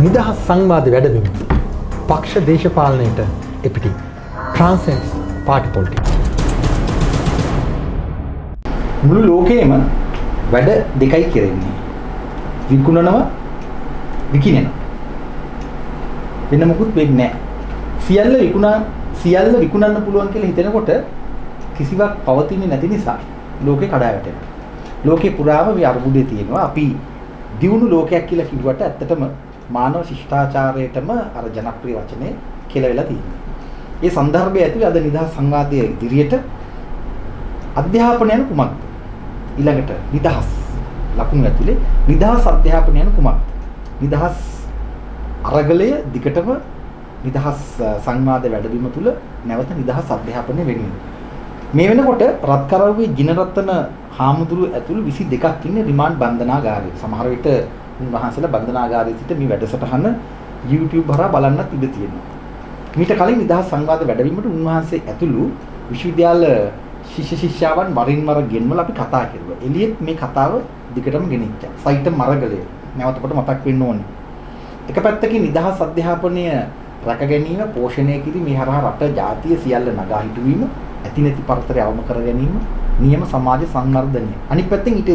නිදහස් සංවාද වැඩබිම පක්ෂ දේශපාලනයට එපිටි Transcends Party Politics. මුළු ලෝකයේම වැඩ දෙකයි කරන්නේ. විකුණනවා විකිනෙනවා. වෙන මොකුත් වෙන්නේ නැහැ. සියල්ල විකුණන්න පුළුවන් කියලා හිතනකොට කිසිවක් පවතින්නේ නැති නිසා ලෝකේ කඩා වැටෙනවා. ලෝකේ පුරාම මේ අරුබුදේ තියෙනවා. අපි දියුණු ලෝකයක් කියලා කිව්වට ඇත්තටම මානව ශිෂ්ටාචාරයටම අර ජනප්‍රිය වචනේ කියලා වෙලා තියෙනවා. මේ සන්දර්භය ඇතුලේ අද නිදහස් සංවාදයේ ඉදිරියට අධ්‍යාපනය යන කුමක්ද? ඊළඟට නිදහස් ලකුණු ඇතුලේ නිදහස් අධ්‍යාපනය යන කුමක්ද? නිදහස් අරගලය දිගටම නිදහස් සංවාද වැඩබිම තුල නැවත නිදහස් අධ්‍යාපනය වෙනුවෙන් මේ වෙනකොට රත්කරව්වේ ජිනරත්න හාමුදුරුව ඇතුළු 22ක් ඉන්නේ රිමාන්ඩ් බන්ධනාගාරයේ. සමහර විට උන්වහන්සේලා බන්ධනාගාරයේ සිට මේ වැඩසටහන YouTube හරහා බලන්නත් ඉඩ තියෙනවා. මීට කලින් නිදහස් සංවාද වැඩබිමට උන්වහන්සේ ඇතුළු විශ්වවිද්‍යාල ශිෂ්‍ය ශිෂ්‍යාවන් වරින් වර ගෙන්වලා අපි කතා කරුවා. එළියෙත් මේ කතාව දිගටම ගෙනිච්චා. සයිට මරගලය නැවතකොට මතක් වෙන්න ඕනේ. එක පැත්තකින් නිදහස් අධ්‍යාපනය රැක ගැනීම, පෝෂණය කිරීම, මේ හරහා රට ජාතිය සියල්ල නගා හිටවීම, ඇති නැති පරතරය අවම කර ගැනීම, නියම සමාජ සංවර්ධනය. අනිත් පැත්තෙන් ඊට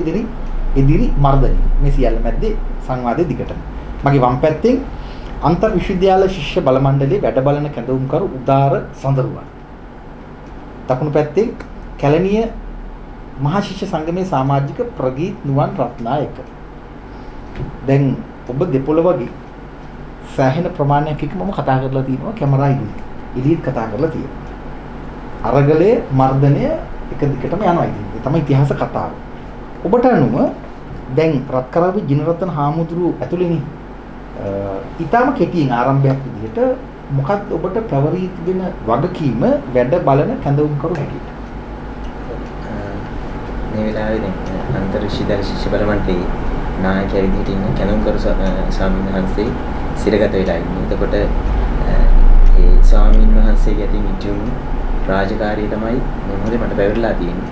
එදිරි මර්ධනය. මේ සියල්ල මැද්දේ සංවාදයේ දිගටම. මගේ වම් පැත්තෙන් අන්තර් විශ්වවිද්‍යාල ශිෂ්‍ය බල මණ්ඩලයේ වැඩ බලන කැඳවුම්කරු උදාර සඳරුවන්. දකුණු පැත්තේ කැලණිය මහා ශිෂ්‍ය සංගමේ සමාජික ප්‍රගීත් නුවන් රත්නායක. දැන් ඔබ දෙපොළ වගේ සෑහෙන ප්‍රමාණයක් එක්ක මම කතා කරලා තියෙනවා කැමරා ඉදිරියේ. ඉදිරියට කතා කරලා තියෙනවා. අරගලයේ මර්ධනය එක දිගටම යනවා ඉතින්. ඒ තමයි ඉතිහාස කතාව. ඔබට අනුව දැන් රත්කරවි ජිනරත්න හාමුදුරුවෝ ඇතුළේනේ ඊටම කෙටියෙන් ආරම්භයක් විදිහට මොකක්ද ඔබට ප්‍රවරී තිබෙන වගකීම වැඩ බලන කැඳවුම්කරු හැටියට? මේ වෙලාවේ දැන් අන්තර් විශ්වවිද්‍යාල ශිෂ්‍ය බල මණ්ඩලයේ නායකයා විදිහට ඉන්න කැඳවුම්කරු ස්වාමීන් වහන්සේ සිරගත වෙලා ඉන්නේ. එතකොට ඒ ස්වාමීන් වහන්සේගේ අතින් ඉජුම් රාජකාරිය තමයි මොහොතේ මට පැවරලා තියෙන්නේ.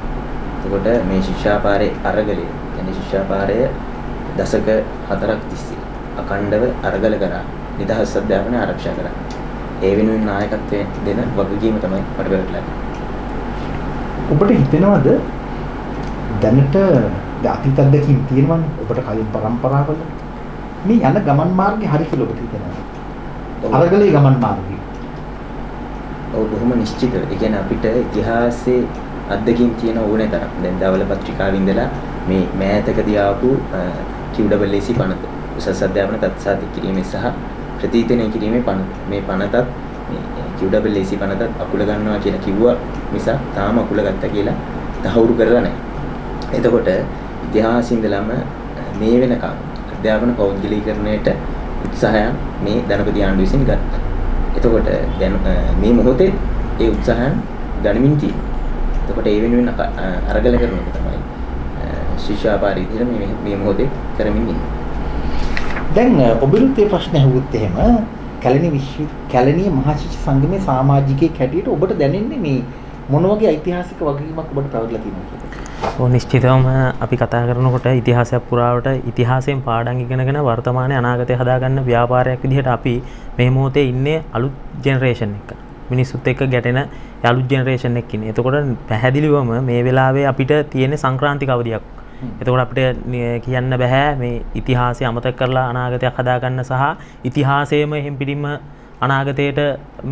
එතකොට මේ ශිෂ්‍යාපාරයේ අරගලය, يعني ශිෂ්‍යාපාරය දශක 4ක් තිස්සේ අඛණ්ඩව අරගල කරා නිදහස් අධ්‍යාපනය ආරක්ෂා කරා. ඒ වෙනුවෙන් නායකත්වයෙන් දෙන වගකීම තමයි මට පැවරලා තියෙන්නේ. ඔබට හිතෙනවද දැනට අතීත අත්දැකීම් තියෙනවනේ ඔබට කලින් පරම්පරාවල මේ යන ගමන් මාර්ගේ හරි කියලා ඔබට හිතෙනවද? අරගලේ ගමන් මාර්ගය. ඔව් බොහොම නිශ්චිතව. ඒ කියන්නේ අපිට ඉතිහාසයේ අත්දැකීම් තියෙන ඕනේ තරම්. දැන් දවල පත්‍රිකාවේ ඉඳලා මේ මෑතකදී ආපු QWC පනත උසස් අධ්‍යාපන තත්සාධි කිරීමේ සහ ප්‍රතිතනය කිරීමේ පනත. මේ පනතත් මේ QWC පනතත් අකුල ගන්නවා කියලා කිව්වා මිසක් තාම අකුල ගත්තා කියලා තහවුරු කරලා නැහැ. එතකොට ඉතිහාසයේ ඉඳලම මේ වෙනකම් අධ්‍යාපන පෞද්ගලීකරණයට උත්සාහයන් මේ ධනපති ආණ්ඩුව විසින් ගත්තා. එතකොට දැන් මේ මොහොතේ ඒ උත්සාහයන් ගනිමින් තියෙනවා. එතකොට ඒ වෙනුවෙන් අරගල කරන එක තමයි ශිෂ්‍යාපාරී විදිහට මේ මොහොතේ කරමින් ඉන්නේ. දැන් ඔබලුත් මේ ප්‍රශ්න අහුවොත් එහෙම කැලණිය මහා ශිෂ්‍ය සංගමේ සමාජිකයෙක් හැටියට ඔබට දැනෙන්නේ මේ මොන වගේ ඓතිහාසික වගකීමක් ඔබට පැවරලා තියෙනවද කියලා? ඔව් නිශ්චිතවම අපි කතා කරනකොට ඉතිහාසයක් පුරාවට ඉතිහාසයෙන් පාඩම් ඉගෙනගෙන වර්තමානයේ අනාගතය හදාගන්න ව්‍යාපාරයක් විදිහට අපි මේ මොහොතේ ඉන්නේ අලුත් ජෙනරේෂන් එක. මිනිස්සුත් එක්ක ගැටෙන අලුත් ජෙනරේෂන් එකක් ඉන්නේ. එතකොට පැහැදිලිවම මේ වෙලාවේ අපිට තියෙන සංක්‍රාන්තික අවධියක්. එතකොට අපිට කියන්න බෑ මේ ඉතිහාසය අමතක කරලා අනාගතයක් හදාගන්න සහ ඉතිහාසයේම එහෙම් පිටින්ම අනාගතයට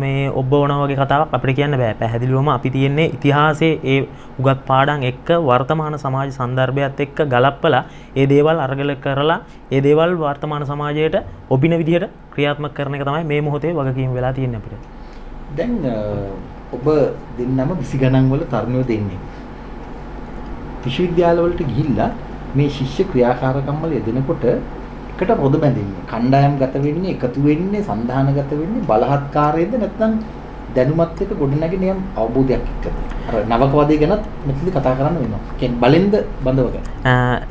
මේ ඔබවන වගේ කතාවක් අපිට කියන්න බෑ. පැහැදිලිවම අපි තියෙන්නේ ඉතිහාසයේ ඒ උගත් පාඩම් එක්ක වර්තමාන සමාජ සන්දර්භයත් එක්ක ගලප්පලා ඒ දේවල් අරගල කරලා ඒ දේවල් වර්තමාන සමාජයට ඔබින විදිහට ක්‍රියාත්මක කරන එක තමයි මේ මොහොතේ වගකීම වෙලා තියෙන්නේ අපිට. දැන් ඔබ දෙන්නම 20 ගණන් වල තරුණයෝ දෙන්නේ. විශ්වවිද්‍යාල වලට ගිහිල්ලා මේ ශිෂ්‍ය ක්‍රියාකාරකම් වල යෙදෙනකොට එකට පොද බැඳෙන්නේ. කණ්ඩායම් ගත වෙන්නේ, එකතු වෙන්නේ, සන්ධානගත වෙන්නේ බලහත්කාරයේද නැත්නම් දැනුමත් එක්ක ගොඩනැගෙන යම් අවබෝධයක් එක්කද? අර නවකවාදී ගැනත් මෙතනදී කතා කරන්න වෙනවා. කියන්නේ බලෙන්ද බඳවක.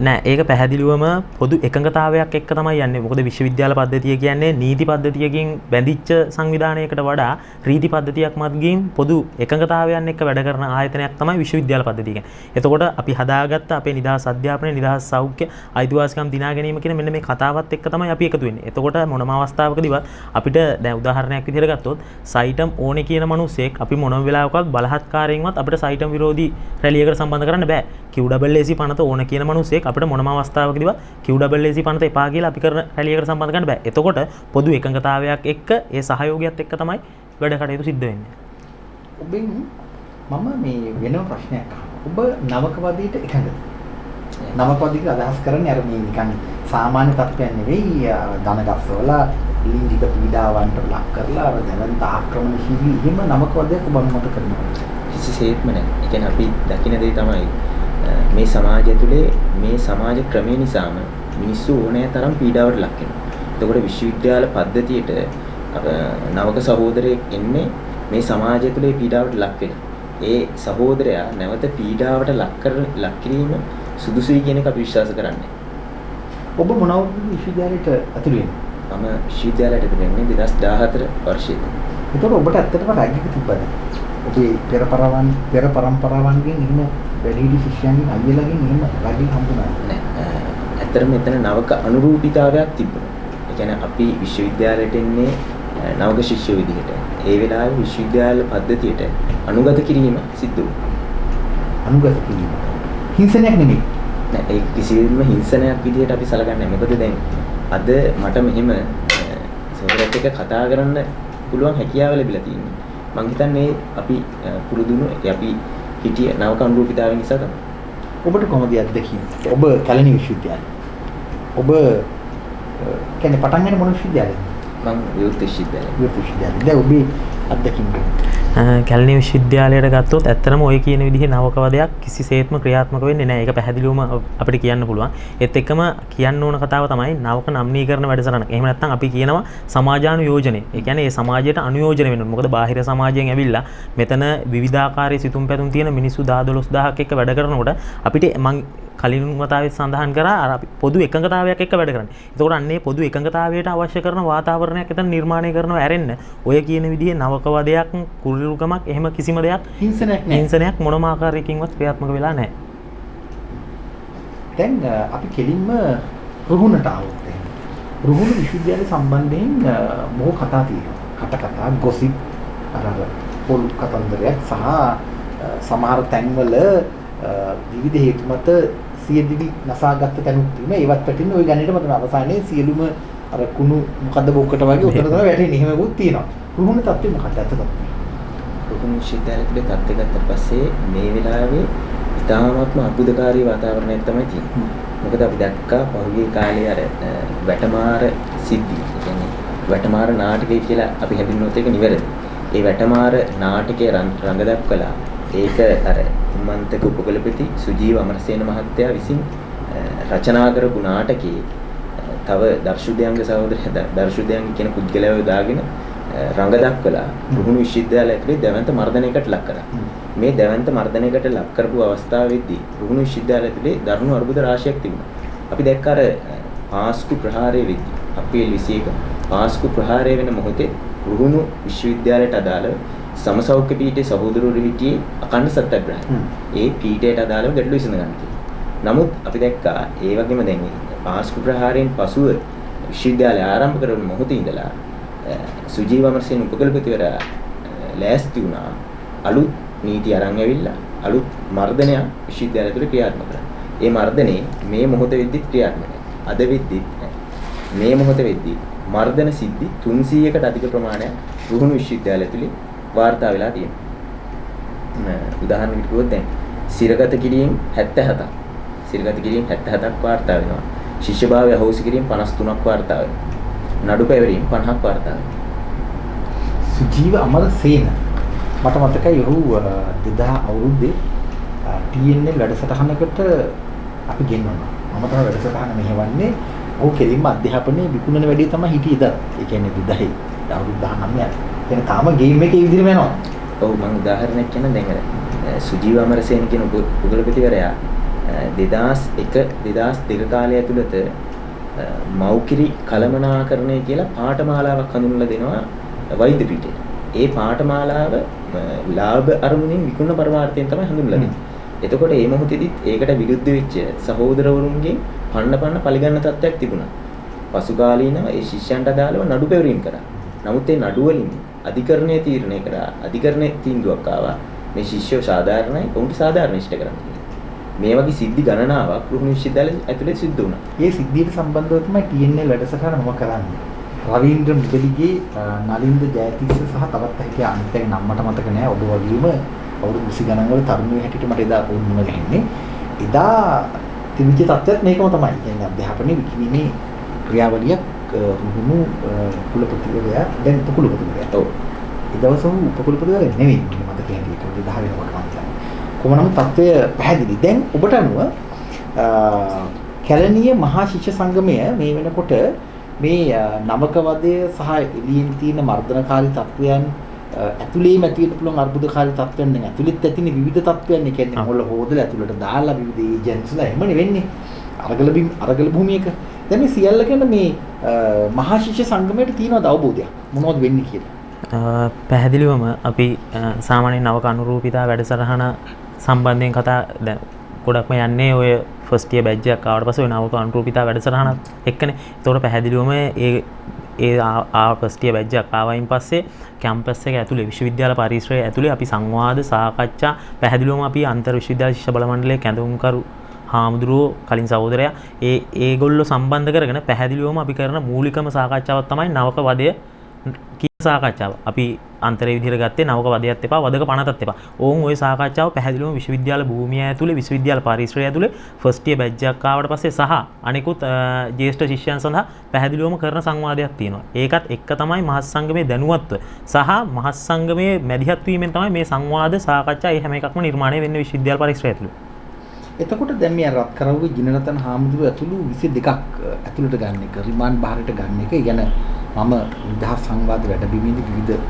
නෑ ඒක පැහැදිලිවම පොදු එකඟතාවයක් එක්ක තමයි යන්නේ. මොකද විශ්වවිද්‍යාල පද්ධතිය කියන්නේ නීති පද්ධතියකින් බැඳිච්ච සංවිධානයකට වඩා රීති පද්ධතියක් මතකින් පොදු එකඟතාවයන් එක්ක වැඩ කරන ආයතනයක් තමයි විශ්වවිද්‍යාල පද්ධතිය කියන්නේ. එතකොට අපි හදාගත්ත අපේ නිදහස් අධ්‍යාපනය, නිදහස් සෞඛ්‍ය, අයිතිවාසිකම් දිනා ගැනීම කියන මෙන්න මේ කතාවත් එක්ක තමයි අපි එකතු වෙන්නේ. එතකොට මොනම අවස්ථාවකදීවත් අපිට දැන් උදාහරණයක් විදිහට ගත්තොත් සයිටම් ඕනේ කියන මිනිස්සෙක් අපි මොනම වෙලාවකවත් බලහත්කාරයෙන්වත් අපිට සයිටම් විරෝධී රැලියකට සම්බන්ධ කරන්න බෑ. QAAC පනත ඕන කියන මිනිස්සෙක් අපිට මොනම අවස්ථාවකදීවත් QAAC පනත එපා කියලා අපි කරන රැලියකට සම්බන්ධ කරන්න බෑ. එතකොට පොදු එකඟතාවයක් එක්ක ඒ සහයෝගයත් එක්ක තමයි වැඩ කටයුතු සිද්ධ වෙන්නේ. ඔබෙන් මම මේ වෙනම ප්‍රශ්නයක් අහනවා. ඔබ නවකවාදීට එකඟද? නවකවාදීක අදහස් කරන්නේ අර මේ නිකන් සාමාන්‍ය තත්ත්වයක් නෙවෙයි ධනගස්සවල ලිංගික පීඩාවන්ට ලක් කරලා අර දැවන්ත ආක්‍රමණශීලී එහෙම නවකවාදයක් ඔබ අනුමත කරනවා. කිසිසේත්ම නැහැ. ඒ කියන්නේ අපි දකින දේ තමයි මේ සමාජය තුළේ මේ සමාජ ක්‍රමේ නිසාම මිනිස්සු ඕනෑ තරම් පීඩාවට ලක් වෙනවා. එතකොට විශ්වවිද්‍යාල පද්ධතියට නවක සහෝදරයෙක් එන්නේ මේ සමාජය තුළේ පීඩාවට ලක් වෙන. ඒ සහෝදරයා නැවත පීඩාවට ලක් කිරීම සුදුසුයි කියන එක අපි විශ්වාස කරන්නේ. ඔබ මොනවද විශ්වවිද්‍යාලයට ඇතුළු වෙන්නේ? මම විශ්වවිද්‍යාලයට ඇතුළු වෙන්නේ 2014 වර්ෂයේ. ඒතකොට ඔබට ඇත්තටම රැග්ගික තිබ්බද? ඔබේ පෙර පරම්පරාවන්ගෙන් එහෙම වැඩිහිටි ශිෂ්‍යයන්ගෙන් අයියලාගෙන් එහෙම රැග්ගික හම්බුණා නෑ. ඇත්තටම මෙතන නවක අනුරූපීතාවයක් තිබුණා. ඒ කියන්නේ අපි විශ්වවිද්‍යාලයට එන්නේ නවක ශිෂ්‍යයෝ විදිහට. ඒ වෙලාවේ විශ්වවිද්‍යාල පද්ධතියට අනුගත කිරීම සිද්ධ වුණා. අනුගත කිරීම. හිංසනයක් නෙමෙයි. නෑ ඒක කිසිම හිංසනයක් විදිහට අපි සලකන්නේ නැහැ. මොකද දැන් අද මට මෙහෙම සෝදරත් එක්ක කතා කරන්න පුළුවන් හැකියාව ලැබිලා තියෙනවා. මං හිතන්නේ අපි පුරුදුණු අපි හිටිය නවක අනුරූපීතාවය නිසා තමයි. ඔබට කොහොමද අත්දැකීම? ඔබ කැලණි විශ්වවිද්‍යාලය. ඔබ කියන්නේ පටන් ගන්න මොන විශ්වවිද්‍යාලයද? මම විවෘත විශ්වවිද්‍යාලය. විවෘත විශ්වවිද්‍යාලය. දැන් ඔබේ අත්දැකීම කැලණි විශ්වවිද්‍යාලයට ගත්තොත් ඇත්තටම ඔය කියන විදිහේ නවකවාදයක් කිසිසේත්ම ක්‍රියාත්මක වෙන්නේ නැහැ. ඒක පැහැදිලිවම අපිට කියන්න පුළුවන්. ඒත් එක්කම කියන්න ඕන කතාව තමයි නවක නම්නීකරණ වැඩසටහන. එහෙම නැත්නම් අපි කියනවා සමාජානුයෝජනය. ඒ කියන්නේ ඒ සමාජයට අනුයෝජනය වෙනවා. මොකද බාහිර සමාජයෙන් ඇවිල්ලා මෙතන විවිධාකාරයේ සිතුම් පැතුම් තියෙන මිනිස්සු 10-12000ක් එක්ක වැඩ කරනකොට අපිට මං කලින් වතාවෙත් සඳහන් කරා අර අපි පොදු එකඟතාවයක් එක්ක වැඩ කරන්නේ. ඒකෝට අන්නේ පොදු එකඟතාවයට අවශ්‍ය කරන වාතාවරණයක් එතන නිර්මාණය කරනවා ඇරෙන්න. ඔය කියන විදිහේ නවකවාදයක් කුරුළුකමක් එහෙම කිසිම දෙයක් හිංසනයක් මොනම ආකාරයකින්වත් ක්‍රියාත්මක වෙලා නැහැ. දැන් අපි කෙලින්ම රුහුණට ආවොත් රුහුණ විශ්වවිද්‍යාලය සම්බන්ධයෙන් බොහෝ කතා තියෙනවා. කතා ගොසිප් අර පොල් කතන්දරයක් සහ සමහර තැන්වල විවිධ හේතු මත සියදිවි නසාගත්ත තැනුත් තියෙනවා. ඒවත් පැටින්නේ ওই ගණේටම තමයි අවසානයේ සියලුම අර කුණු මොකද්ද බොක්කට වගේ උතර තමයි වැටෙන්නේ. එහෙමකුත් තියෙනවා. රුහුණ තත්ත්වෙ මොකක්ද අතට? රුහුණ විශ්වවිද්‍යාලයේ තත්ත්වය ගත්ත පස්සේ මේ වෙලාවේ ඉතාමත්ම අద్భుතකාරී වාතාවරණයක් තමයි තියෙන්නේ. මොකද අපි දැක්කා පහුගිය කාලේ අර වැටමාර සිද්ධි. ඒ කියන්නේ වැටමාර නාටකය කියලා අපි හැඳින්වුවොත් ඒක නිවැරදි. ඒ වැටමාර නාටකයේ රඟ දක්වලා ඒක අර උම්මන්තක උපකුලපති සුජීව අමරසේන මහත්තයා විසින් රචනා කරපු නාටකයේ තව දර්ශුදයන්ග සහෝදරයා දර්ශුදයන්ග කියන පුද්ගලයව දාගෙන රඟ දක්වලා රුහුණු විශ්වවිද්‍යාලය ඇතුලේ දැවැන්ත මර්ධනයකට ලක් කරා. මේ දැවැන්ත මර්ධනයකට ලක් කරපු අවස්ථාවේදී රුහුණු විශ්වවිද්‍යාලය ඇතුලේ දරුණු අර්බුද රාශියක් තිබුණා. අපි දැක්ක අර පාස්කු ප්‍රහාරය වෙද්දී අප්‍රේල් 21 පාස්කු ප්‍රහාරය වෙන මොහොතේ රුහුණු විශ්වවිද්‍යාලයට අදාළ සමසෞඛ්‍ය පීඨයේ සහෝදරවරු හිටියේ අඛණ්ඩ සත්‍යග්‍රහය. ඒ පීඨයට අදාළව ගැටලු විසඳ ගන්න කියලා. නමුත් අපි දැක්කා ඒ වගේම දැන් පාස්කු ප්‍රහාරයෙන් පසුව විශ්වවිද්‍යාලය ආරම්භ කරන මොහොතේ ඉඳලා සුජීව අමරසේන උපකුලපතිවරයා ලෑස්ති වුණා අලුත් නීති අරන් ඇවිල්ලා අලුත් මර්ධනයක් විශ්වවිද්‍යාලය තුළ ක්‍රියාත්මක කරන්න. ඒ මර්ධනේ මේ මොහොතේ වෙද්දිත් ක්‍රියාත්මකයි. අද වෙද්දිත් මේ මොහොතේ වෙද්දි මර්ධන සිද්ධි 300කට අධික ප්‍රමාණයක් රුහුණු විශ්වවිද්‍යාලය තුළ වාර්තා වෙලා තියෙනවා. උදාහරණයක් කිව්වොත් දැන් සිරගත කිරීම 77ක්. සිරගත කිරීම 77ක් වාර්තා වෙනවා. ශිෂ්‍යභාවය අහෝසි කිරීම 53ක් වාර්තා වෙනවා. නඩු පැවරීම 50ක් වාර්තා වෙනවා. සුජීව අමරසේන මට මතකයි ඔහු 2000 අවුරුද්දේ TNL වැඩසටහනකට අපි ගෙන්වනවා. මම තමයි වැඩසටහන මෙහෙවන්නේ. ඔහු කෙලින්ම අධ්‍යාපනයේ විකුණන වැඩේ තමයි හිටියේ ඉතින්. ඒ කියන්නේ 2000 අවුරුදු 19ක්. එන තාම ගේම් එකේ විදිහම යනවා. ඔව් මම උදාහරණයක් කියන්න දැන් අර සුජීව අමරසේන කියන උගලපතිවරයා 2001 2002 කාලය ඇතුළත මෞකිරි කළමනාකරණය කියලා පාඨමාලාවක් හඳුන්වලා දෙනවා වෛද්‍ය පීඨයට. ඒ පාඨමාලාව ලාභ අරමුණින් විකුණන පරමාර්ථයෙන් තමයි හඳුන්වලා දෙන්නේ. එතකොට මේ මොහොතේදීත් ඒකට විරුද්ධ වෙච්ච සහෝදරවරුන්ගෙන් පන්න පරිගන්න තත්ත්වයක් තිබුණා. පසු කාලීනව ඒ ශිෂ්‍යයන්ට අදාළව නඩු පෙරවීම කරා. නමුත් ඒ නඩු වලින් අධිකරණයේ තීරණය කරා අධිකරණයේ තීන්දුවක් ආවා මේ ශිෂ්‍යෝ සාධාරණයි උන්ට සාධාරණ ඉෂ්ට කරන්න කියලා. මේ වගේ සිද්ධි ගණනාවක් රුහුණු විශ්වවිද්‍යාලයේ ඇතුලේ සිද්ධ වුණා. මේ සිද්ධියට සම්බන්ධව තමයි TNL වැඩසටහන මම කරන්නේ. රවීන්ද්‍ර මුදලිගේ නලින්ද ජයතිස්ස සහ තවත් හිටිය අනිත් අය නම් මට මතක නෑ. ඔබ වගේම අවුරුදු 20 ගණන් වල තරුණිය හැටියට මට එදා වුණ ගහන්නේ. එදා තිබිච්ච තත්ත්වයක් මේකම තමයි. කියන්නේ අධ්‍යාපනයේ විකිණීමේ ක්‍රියාවලියක් රුහුණු කුලපතිවරයා දැන් උපකුලපතිවරයා. ඔව්. ඒ දවස්වල උපකුලපතිවරයා නෙවෙයි මට කියන්නේ 10 වෙනකොට මම කියන්නේ. කොහොම නමුත් තත්ත්වය පැහැදිලි. දැන් ඔබට අනුව කැලණිය මහා ශිෂ්‍ය සංගමය මේ වෙනකොට මේ නවක වදය සහ එළියෙන් තියෙන මර්ධනකාරී තත්ත්වයන් ඇතුළේම ඇති වෙන්න පුළුවන් අර්බුදකාරී තත්ත්වයන් නෙවෙයි ඇතුළෙත් ඇතිනේ විවිධ තත්ත්වයන්. ඒ කියන්නේ මොළ හොදලා ඇතුළට දාලා විවිධ ඒජන්ට්ස්ලා එහෙමනේ වෙන්නේ. අරගල භූමියක. දැන් මේ සියල්ල ගැන මේ මහා ශිෂ්‍ය සංගමයට තියෙනවද අවබෝධයක් මොනවද වෙන්නේ කියලා? පැහැදිලිවම අපි සාමාන්‍යයෙන් නවක අනුරූපිතා වැඩසටහන සම්බන්ධයෙන් කතා දැන් ගොඩක්ම යන්නේ ඔය ෆස්ට් ඉයර් බැච් එකක් ආවට පස්සේ ඔය නවක අනුරූපිතා වැඩසටහනත් එක්කනේ. ඒතකොට පැහැදිලිවම ඒ ෆස්ට් ඉයර් බැච් එකක් ආවයින් පස්සේ කැම්පස් එක ඇතුලේ විශ්වවිද්‍යාල පරිසරය ඇතුලේ අපි සංවාද සාකච්ඡා පැහැදිලිවම අපි අන්තර් විශ්වවිද්‍යාල ශිෂ්‍ය බල මණ්ඩලයේ කැඳවුම්කරු හාමුදුරුවෝ කලින් සහෝදරයා ඒගොල්ලෝ සම්බන්ධ කරගෙන පැහැදිලිවම අපි කරන මූලිකම සාකච්ඡාවක් තමයි නවක වදය කියන සාකච්ඡාව. අපි අන්තරේ විදිහට ගත්තේ නවක වදයත් එපා වදක පනතත් එපා. ඕන් ওই සාකච්ඡාව පැහැදිලිවම විශ්වවිද්‍යාල භූමිය ඇතුලේ විශ්වවිද්‍යාල පරිසරය ඇතුලේ ෆස්ට් ඉයර් බැච් එකක් ආවට පස්සේ සහ අනිකුත් ජ්‍යෙෂ්ඨ ශිෂ්‍යයන් සඳහා පැහැදිලිවම කරන සංවාදයක් තියෙනවා. ඒකත් එක්ක තමයි මහත් සංගමයේ දැනුවත්ව සහ මහත් සංගමයේ මැදිහත් වීමෙන් තමයි මේ සංවාද සාකච්ඡා මේ හැම එකක්ම නිර්මාණය වෙන්නේ විශ්වවිද්‍යාල පරිසරය ඇතුලේ. එතකොට දැන් මේ රත්කරවුගේ ජිනරතන හාමුදුරුවෝ ඇතුළු 22ක් ඇතුළට ගන්න එක රිමාන්ඩ් බාරයට ගන්න එක ගැන මම නිදහස් සංවාද වැඩබිමේදී විවිධ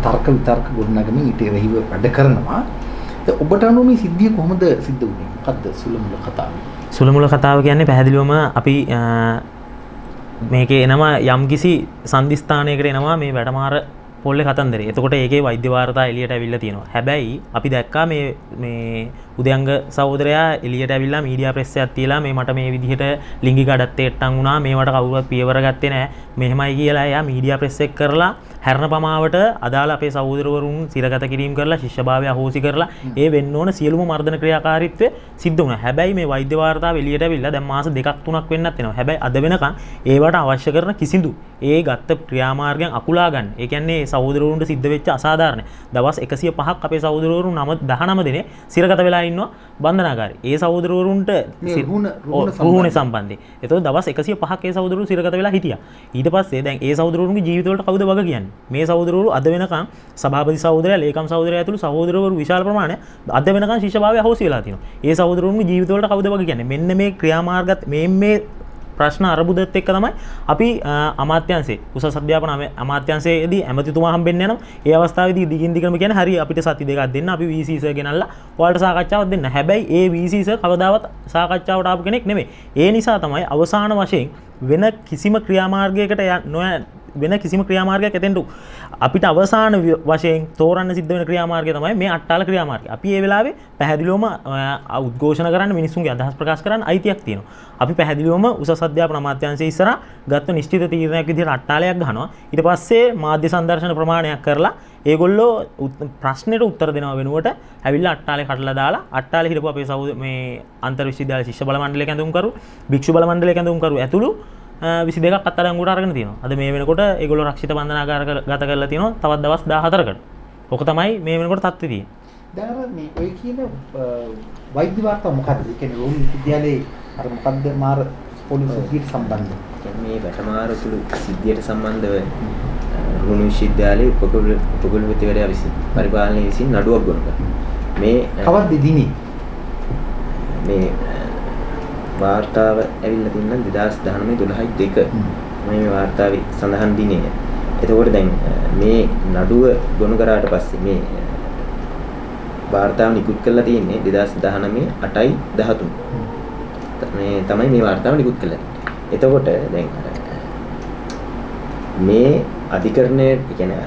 තර්ක විතර්ක ගොඩනගමින් ඊට එරෙහිව වැඩ කරනවා. දැන් ඔබට අනුව මේ සිද්ධිය කොහොමද සිද්ධ වුනේ? මොකද්ද සුළුමුළු කතාව? සුළුමුළු කතාව කියන්නේ පැහැදිලිවම අපි මේකේ එනවා යම්කිසි සන්දිස්ථානයකට එනවා මේ වැඩමාර පොල්ලේ කතන්දරේ. එතකොට ඒකේ වෛද්‍ය වාර්තා එළියට ඇවිල්ලා තියෙනවා. හැබැයි අපි දැක්කා මේ උදයංග සහෝදරයා එළියට ඇවිල්ලා මීඩියා ප්‍රෙස් එකක් තියලා මේ මට මේ විදිහට ලිංගික අඩත්තේට්ටම් වුණා. මේවට කවුරුවත් පියවර ගත්තේ නැහැ. මෙහෙමයි කියලා එයා මීඩියා ප්‍රෙස් එක කරලා හැරණ පමාවට අදාළ අපේ සහෝදරවරුන් සිරගත කිරීම කරලා ශිෂ්‍යභාවය අහෝසි කරලා ඒ වෙන්න ඕන සියලුම මර්ධන ක්‍රියාකාරීත්වය සිද්ධ වුණා. හැබැයි මේ වෛද්‍ය වාර්තාව එළියට ඇවිල්ලා දැන් මාස 2ක් 3ක් වෙන්නත් වෙනවා. හැබැයි අද වෙනකන් ඒවට අවශ්‍ය කරන කිසිදු ඒ ගත්ත ක්‍රියාමාර්ගයන් අකුලා ගන්න. ඒ කියන්නේ සහෝදරවරුන්ට සිද්ධ වෙච්ච අසාධාරණ දවස් 105ක් අපේ සහෝදරවරු 19 දිනේ සිරගත වෙලා ඉන්නවා බන්ධනාගාරේ. ඒ සහෝදරවරුන්ට රුහුණේ සම්බන්ධයෙන්. ඒතකොට දවස් 105ක් ඒ සහෝදරවරු සිරගත වෙලා හිටියා. ඊට පස්සේ දැන් ඒ සහෝදරවරුන්ගේ ජීවිතවලට කවුද වග කියන්නේ? මේ සහෝදරවරු අද වෙනකන් සභාපති සහෝදරයා, ලේකම් සහෝදරයා ඇතුළු සහෝදරවරු විශාල ප්‍රමාණයක් අද වෙනකන් ශිෂ්‍යභාවය අහෝසි වෙලා තියෙනවා. ඒ සහෝදරවරුන්ගේ ජීවිතවලට කවුද වග කියන්නේ? මෙන්න මේ ක්‍රියාමාර්ගත් මේ ප්‍රශ්න අරබුදත් එක්ක තමයි අපි අමාත්‍යාංශයේ උසස් අධ්‍යාපන අමාත්‍යාංශයේදී ඇමතිතුමා හම්බෙන්න යනවා. ඒ අවස්ථාවේදී දිගින් දිගටම කියන්නේ හරි අපිට සති දෙකක් දෙන්න අපි VC සර් ගෙනල්ලා ඔයාලට සාකච්ඡාවක් දෙන්න. හැබැයි ඒ VC සර් කවදාවත් සාකච්ඡාවට ආපු කෙනෙක් නෙමෙයි. ඒ නිසා තමයි අවසාන වශයෙන් වෙන කිසිම ක්‍රියාමාර්ගයකට වෙන කිසිම ක්‍රියාමාර්ගයක් ඇතෙන්ට අපිට අවසාන වශයෙන් තෝරන්න සිද්ධ වෙන ක්‍රියාමාර්ගය තමයි මේ අට්ටාල ක්‍රියාමාර්ගය. අපි ඒ වෙලාවේ පැහැදිලිවම උද්ඝෝෂණ කරන්න මිනිස්සුන්ගේ අදහස් ප්‍රකාශ කරන්න අයිතියක් තියෙනවා. අපි පැහැදිලිවම උසස් අධ්‍යාපන අමාත්‍යාංශය ඉස්සරහා ගත්ත නිශ්චිත තීරණයක් විදිහට අට්ටාලයක් ගහනවා. ඊට පස්සේ මාධ්‍ය සංදර්ශන ප්‍රමාණයක් කරලා ඒගොල්ලෝ ප්‍රශ්නෙට උත්තර දෙනවා වෙනුවට ඇවිල්ලා අට්ටාලේ කඩලා දාලා අට්ටාලේ හිටපු අපේ මේ අන්තර් විශ්වවිද්‍යාල ශිෂ්‍ය බල මණ්ඩලයේ කැඳවුම්කරු, භික්ෂු බල මණ්ඩලයේ කැඳවුම්කරු ඇතුළු 22ක් අත්අඩංගුවට අරගෙන තියෙනවා. අද මේ වෙනකොට ඒගොල්ලෝ රක්ෂිත බන්ධනාගාරගත කරලා තියෙනවා තවත් දවස් 14කට. ඔක තමයි මේ වෙනකොට තත්ත්වය තියෙන්නේ. දැන් අර මේ ඔය කියන වෛද්‍ය වාර්තා මොකක්ද? ඒ කියන්නේ රෝම විද්‍යාලයේ අර මොකද්ද මාර පොලිස් සිද්ධියට සම්බන්ධව. මේ වැටමාර තුළු සිද්ධියට සම්බන්ධව රුහුණු විශ්වවිද්‍යාලයේ උපකුලපතිවරයා විසින් පරිපාලනය විසින් නඩුවක් ගොනු කරනවා. මේ කවද්ද දිනේ? මේ වාර්තාව ඇවිල්ලා තින්නම් 2019 12/2 මේ වාර්තාවේ සඳහන් දිනේ. එතකොට දැන් මේ නඩුව ගොනු කරාට පස්සේ මේ වාර්තාව නිකුත් කරලා තියෙන්නේ 2019 8යි 13. මේ තමයි මේ වාර්තාව නිකුත් කළේ. එතකොට දැන් මේ අධිකරණයේ කියන්නේ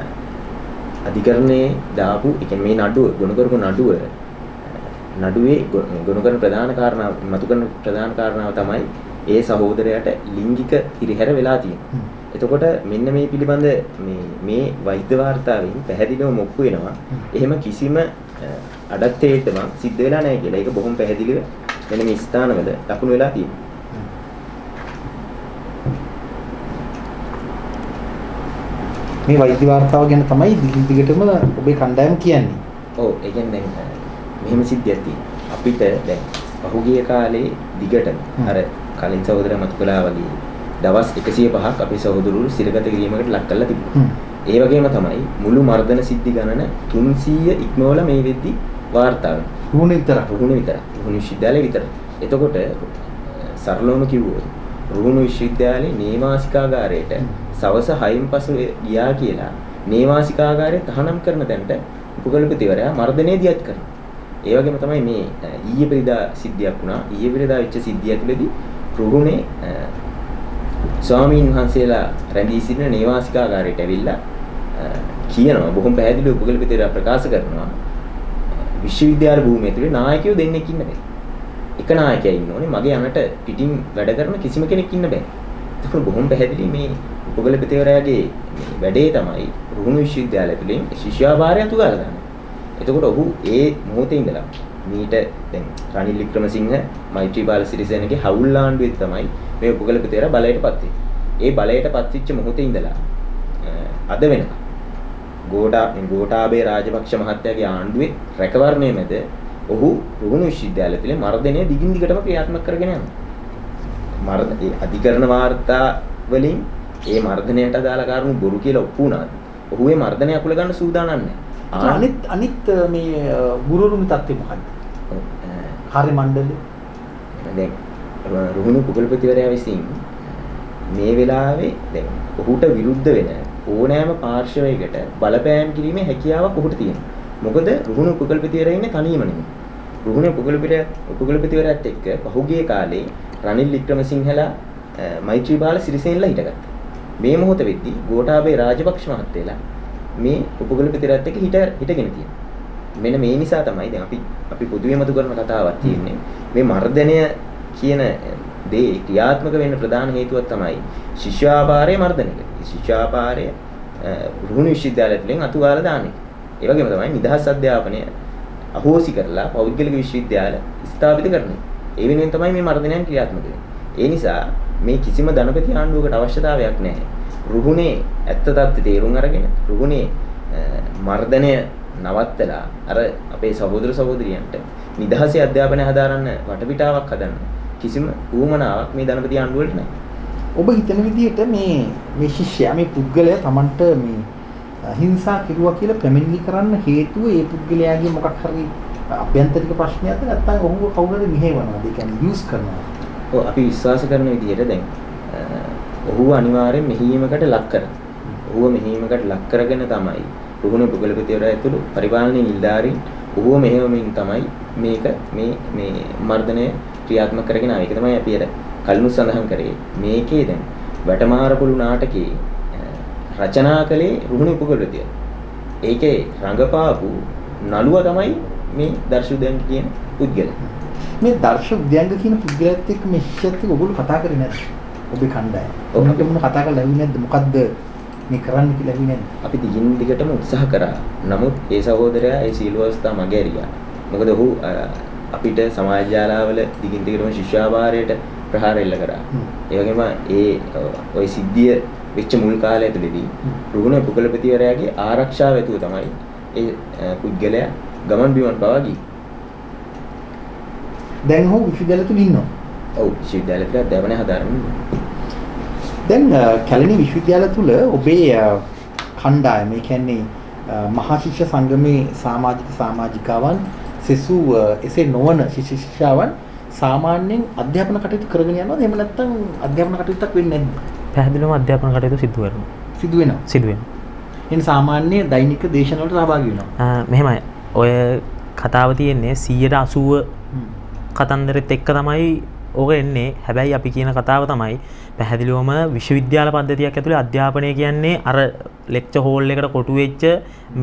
අධිකරණයේ දාපු කියන්නේ මේ නඩුව ගොනු කරපු නඩුවේ ගොනු කරන ප්‍රධාන කාරණාව මතු කරන ප්‍රධාන කාරණාව තමයි ඒ සහෝදරයාට ලිංගික හිරිහැර වෙලා තියෙන්නේ. එතකොට මෙන්න මේ පිළිබඳ මේ වෛද්‍ය වාර්තාවෙන් පැහැදිලිව මොක්කු වෙනවා. එහෙම කිසිම අඩක්තේටම සිද්ධ වෙලා නැහැ කියලා. ඒක බොහොම පැහැදිලිව මෙන්න මේ ස්ථානවල ලකුණු වෙලා තියෙනවා. මේ වෛද්‍ය වාර්තාව ගැන තමයි දිගටම ඔබේ කණ්ඩායම කියන්නේ. ඔව් ඒ කියන්නේ දැන් මෙහෙම සිද්ධියක් තියෙනවා. අපිට දැන් පහුගිය කාලේ දිගටම අර කලින් සහෝදරයා මතු කළා වගේ දවස් 105ක් අපේ සහෝදරවරු සිරගත කිරීමකට ලක් කරලා තිබුණා. ඒ වගේම තමයි මුළු මර්ධන සිද්ධි ගණන 300 ඉක්මවලා මේ වෙද්දි වාර්තා වෙනවා. රුහුණ විශ්වවිද්‍යාලය විතර. එතකොට සරලවම කිව්වොත් රුහුණ විශ්වවිද්‍යාලයේ නේවාසිකාගාරයට සවස් 6න් පසු ගියා කියලා නේවාසිකාගාරය තහනම් කරන තැනට උපකුලපතිවරයා මර්ධනය දියත් කරනවා. ඒ වගේම තමයි මේ ඊයේ පෙරේදා සිද්ධියක් වුණා. ඊයේ පෙරේදා වෙච්ච සිද්ධිය ඇතුළේදී රුහුණේ ස්වාමීන් වහන්සේලා රැඳී සිටින නේවාසිකාගාරයට ඇවිල්ලා කියනවා බොහොම පැහැදිලිව උපකුලපතිවරයා ප්‍රකාශ කරනවා විශ්වවිද්‍යාල භූමිය ඇතුලේ නායකයෝ දෙන්නෙක් ඉන්න බෑ. එක නායකයෙක් ඉන්න ඕනේ. මගේ යනට පිටින් වැඩ කරන කිසිම කෙනෙක් ඉන්න බෑ. ඒක බොහොම පැහැදිලි මේ උපකුලපතිවරයාගේ වැඩේ තමයි රුහුණු විශ්වවිද්‍යාලය ඇතුලේ ශිෂ්‍යාභාරය අතු ගාලා දානවා. එතකොට ඔහු ඒ මොහොතේ ඉඳලා මීට දැන් රනිල් වික්‍රමසිංහ මෛත්‍රීපාල සිරිසේනගේ හවුල් ආණ්ඩුවේ තමයි මේ උපකුලපතිවරයා බලයට පත් වෙන්නේ. ඒ බලයට පත් වෙච්ච මොහොතේ ඉඳලා අද වෙනකම් ගෝඨාභය රාජපක්ෂ මහත්තයාගේ ආණ්ඩුවේ රැකවරණය මැද ඔහු රුහුණු විශ්වවිද්‍යාලය තුළ මර්ධනය දිගින් දිගටම ක්‍රියාත්මක කරගෙන යනවා. අධිකරණ වාර්තා වලින් ඒ මර්ධනයට අදාළ කාරණු බොරු කියලා ඔප්පු වුණාද ඔහු ඒ මර්ධනය අකුල ගන්න සූදානම් නැහැ. අනිත් මේ ගුරුරුමි තත්ත්වය මොකක්ද? කාර්ය මණ්ඩලය දැන් රුහුණු උපකුලපතිවරයා විසින් මේ වෙලාවේ දැන් ඔහුට විරුද්ධ වෙන ඕනෑම පාර්ශවයකට බලපෑම් කිරීමේ හැකියාවක් ඔහුට තියෙනවා. මොකද රුහුණු උපකුලපතිවරයා ඉන්නේ තනියම නෙමෙයි. රුහුණු උපකුලපතිවරයාත් එක්ක පහුගිය කාලේ රනිල් වික්‍රමසිංහලා මෛත්‍රීපාල සිරිසේනලා හිටගත්තා. මේ මොහොත වෙද්දී ගෝඨාභය රාජපක්ෂ මහත්තයලා මේ උපකුලපතිවරයාත් එක්ක හිටගෙන තියෙනවා. මෙන්න මේ නිසා තමයි දැන් අපි පොදුවේ මතු කරන කතාවක් තියෙන්නේ. මේ මර්ධනය කියන දේ ක්‍රියාත්මක වෙන්න ප්‍රධාන හේතුවක් තමයි ශිෂ්‍යාපාරයේ මර්ධනය. ශිෂ්‍යාපාරය රුහුණු විශ්වවිද්‍යාලය තුළින් අතු ගාලා දාන එක. ඒ වගේම තමයි නිදහස් අධ්‍යාපනය අහෝසි කරලා පෞද්ගලික විශ්වවිද්‍යාල ස්ථාපිත කරන එක. ඒ වෙනුවෙන් තමයි මේ මර්ධනයන් ක්‍රියාත්මක වෙන්නේ. ඒ නිසා මේ කිසිම ධනපති ආණ්ඩුවකට අවශ්‍යතාවයක් නැහැ. රුහුණේ ඇත්ත තත්ත්වය තේරුම් අරගෙන රුහුණේ මර්ධනය නවත්තලා අර අපේ සහෝදර සහෝදරියන්ට නිදහසේ අධ්‍යාපනය හදාරන්න වටපිටාවක් හදන්න කිසිම ඌමනාවක් මේ ධනපති ආණ්ඩුවලට නැහැ. ඔබ හිතන විදිහට මේ ශිෂ්‍යයා මේ පුද්ගලයා Tamanට මේ හිංසා කිරුවා කියලා පැමිණිලි කරන්න හේතුව ඒ පුද්ගලයාගේ මොකක් හරි අභ්‍යන්තරික ප්‍රශ්නයක්ද නැත්නම් ඔහුව කවුරුද මෙහෙවනවාද? ඒ කියන්නේ යූස් කරනවා. ඔව් අපි විශ්වාස කරන විදිහට දැන් ඔහුව අනිවාර්යෙන් මෙහෙයීමකට ලක් කරනවා. ඔහුව මෙහෙයීමකට ලක් කරගෙන තමයි රුහුණු උපකුලපතිවරයා ඇතුළු පරිපාලනීය නිලධාරීන් ඔහුව මෙහෙයවමින් තමයි මේ මර්ධනය ක්‍රියාත්මක කරගෙන ආවේ. ඒක තමයි අපි අර කලිනුත් සඳහන් කරේ. මේකේ දැන් වැටමාරපොළු නාටකයේ රචනා කළේ රුහුණු උපකුලපතිවරයා. ඒකේ රංගපාපු නළුවා තමයි මේ දර්ශ උද්‍යංග කියන පුද්ගලයා. මේ දර්ශ උද්‍යංග කියන පුද්ගලයාත් එක්ක මේ ශිෂ්‍යත් එක්ක ඔයගොල්ලෝ කතා කරේ නැද්ද? ඔබේ කණ්ඩායම. ඔබට මොන කතා කරලා ලැබුණේ නැද්ද? මොකද්ද මේ කරන්න කියලා ලැබුණේ නැද්ද? අපි දිගින් දිගටම උත්සාහ කරා. නමුත් ඒ සහෝදරයා ඒ සීල අවස්ථා මගහැරියා. මොකද ඔහු අපිට සමාජ ජාලාවල දිගින් දිගටම ශිෂ්‍යාභාරයට ප්‍රහාර එල්ල කරා. ඒ වගේම ওই සිද්ධිය වෙච්ච මුල් කාලය ඇතුළතදී රුහුණු උපකුලපතිවරයාගේ ආරක්ෂාව ඇතුව තමයි ඒ පුද්ගලයා ගමන් බිමන් පවා ගියේ. දැන් ඔහු විශ්වවිද්‍යාලය තුල ඉන්නවා. ඔව් විශ්වවිද්‍යාලය තුල අධ්‍යාපනය හදාරමින් ඉන්නවා. දැන් කැලණි විශ්වවිද්‍යාලය තුල ඔබේ කණ්ඩායම, ඒ කියන්නේ මහා ශිෂ්‍ය සංගමේ සමාජිකාවන් සෙසු එසේ නොවන ශිෂ්‍යාවන් සාමාන්‍යයෙන් අධ්‍යාපන කටයුතු කරගෙන යනවාද? එහෙම නැත්නම් අධ්‍යාපන කටයුත්තක් වෙන්නේ නැද්ද? පැහැදිලිවම අධ්‍යාපන කටයුතු සිදු කරනවා. සිදු වෙනවා. සිදු වෙනවා. එන්නේ සාමාන්‍ය දෛනික දේශන වලට සහභාගී වෙනවා. මෙහෙමයි. ඔය කතාව තියෙන්නේ 180 කතන්දරෙත් එක්ක තමයි ඕක එන්නේ. හැබැයි අපි කියන කතාව තමයි පැහැදිලිවම විශ්වවිද්‍යාල පද්ධතියක් ඇතුලේ අධ්‍යාපනය කියන්නේ අර ලෙක්චර් හෝල් එකට කොටු වෙච්ච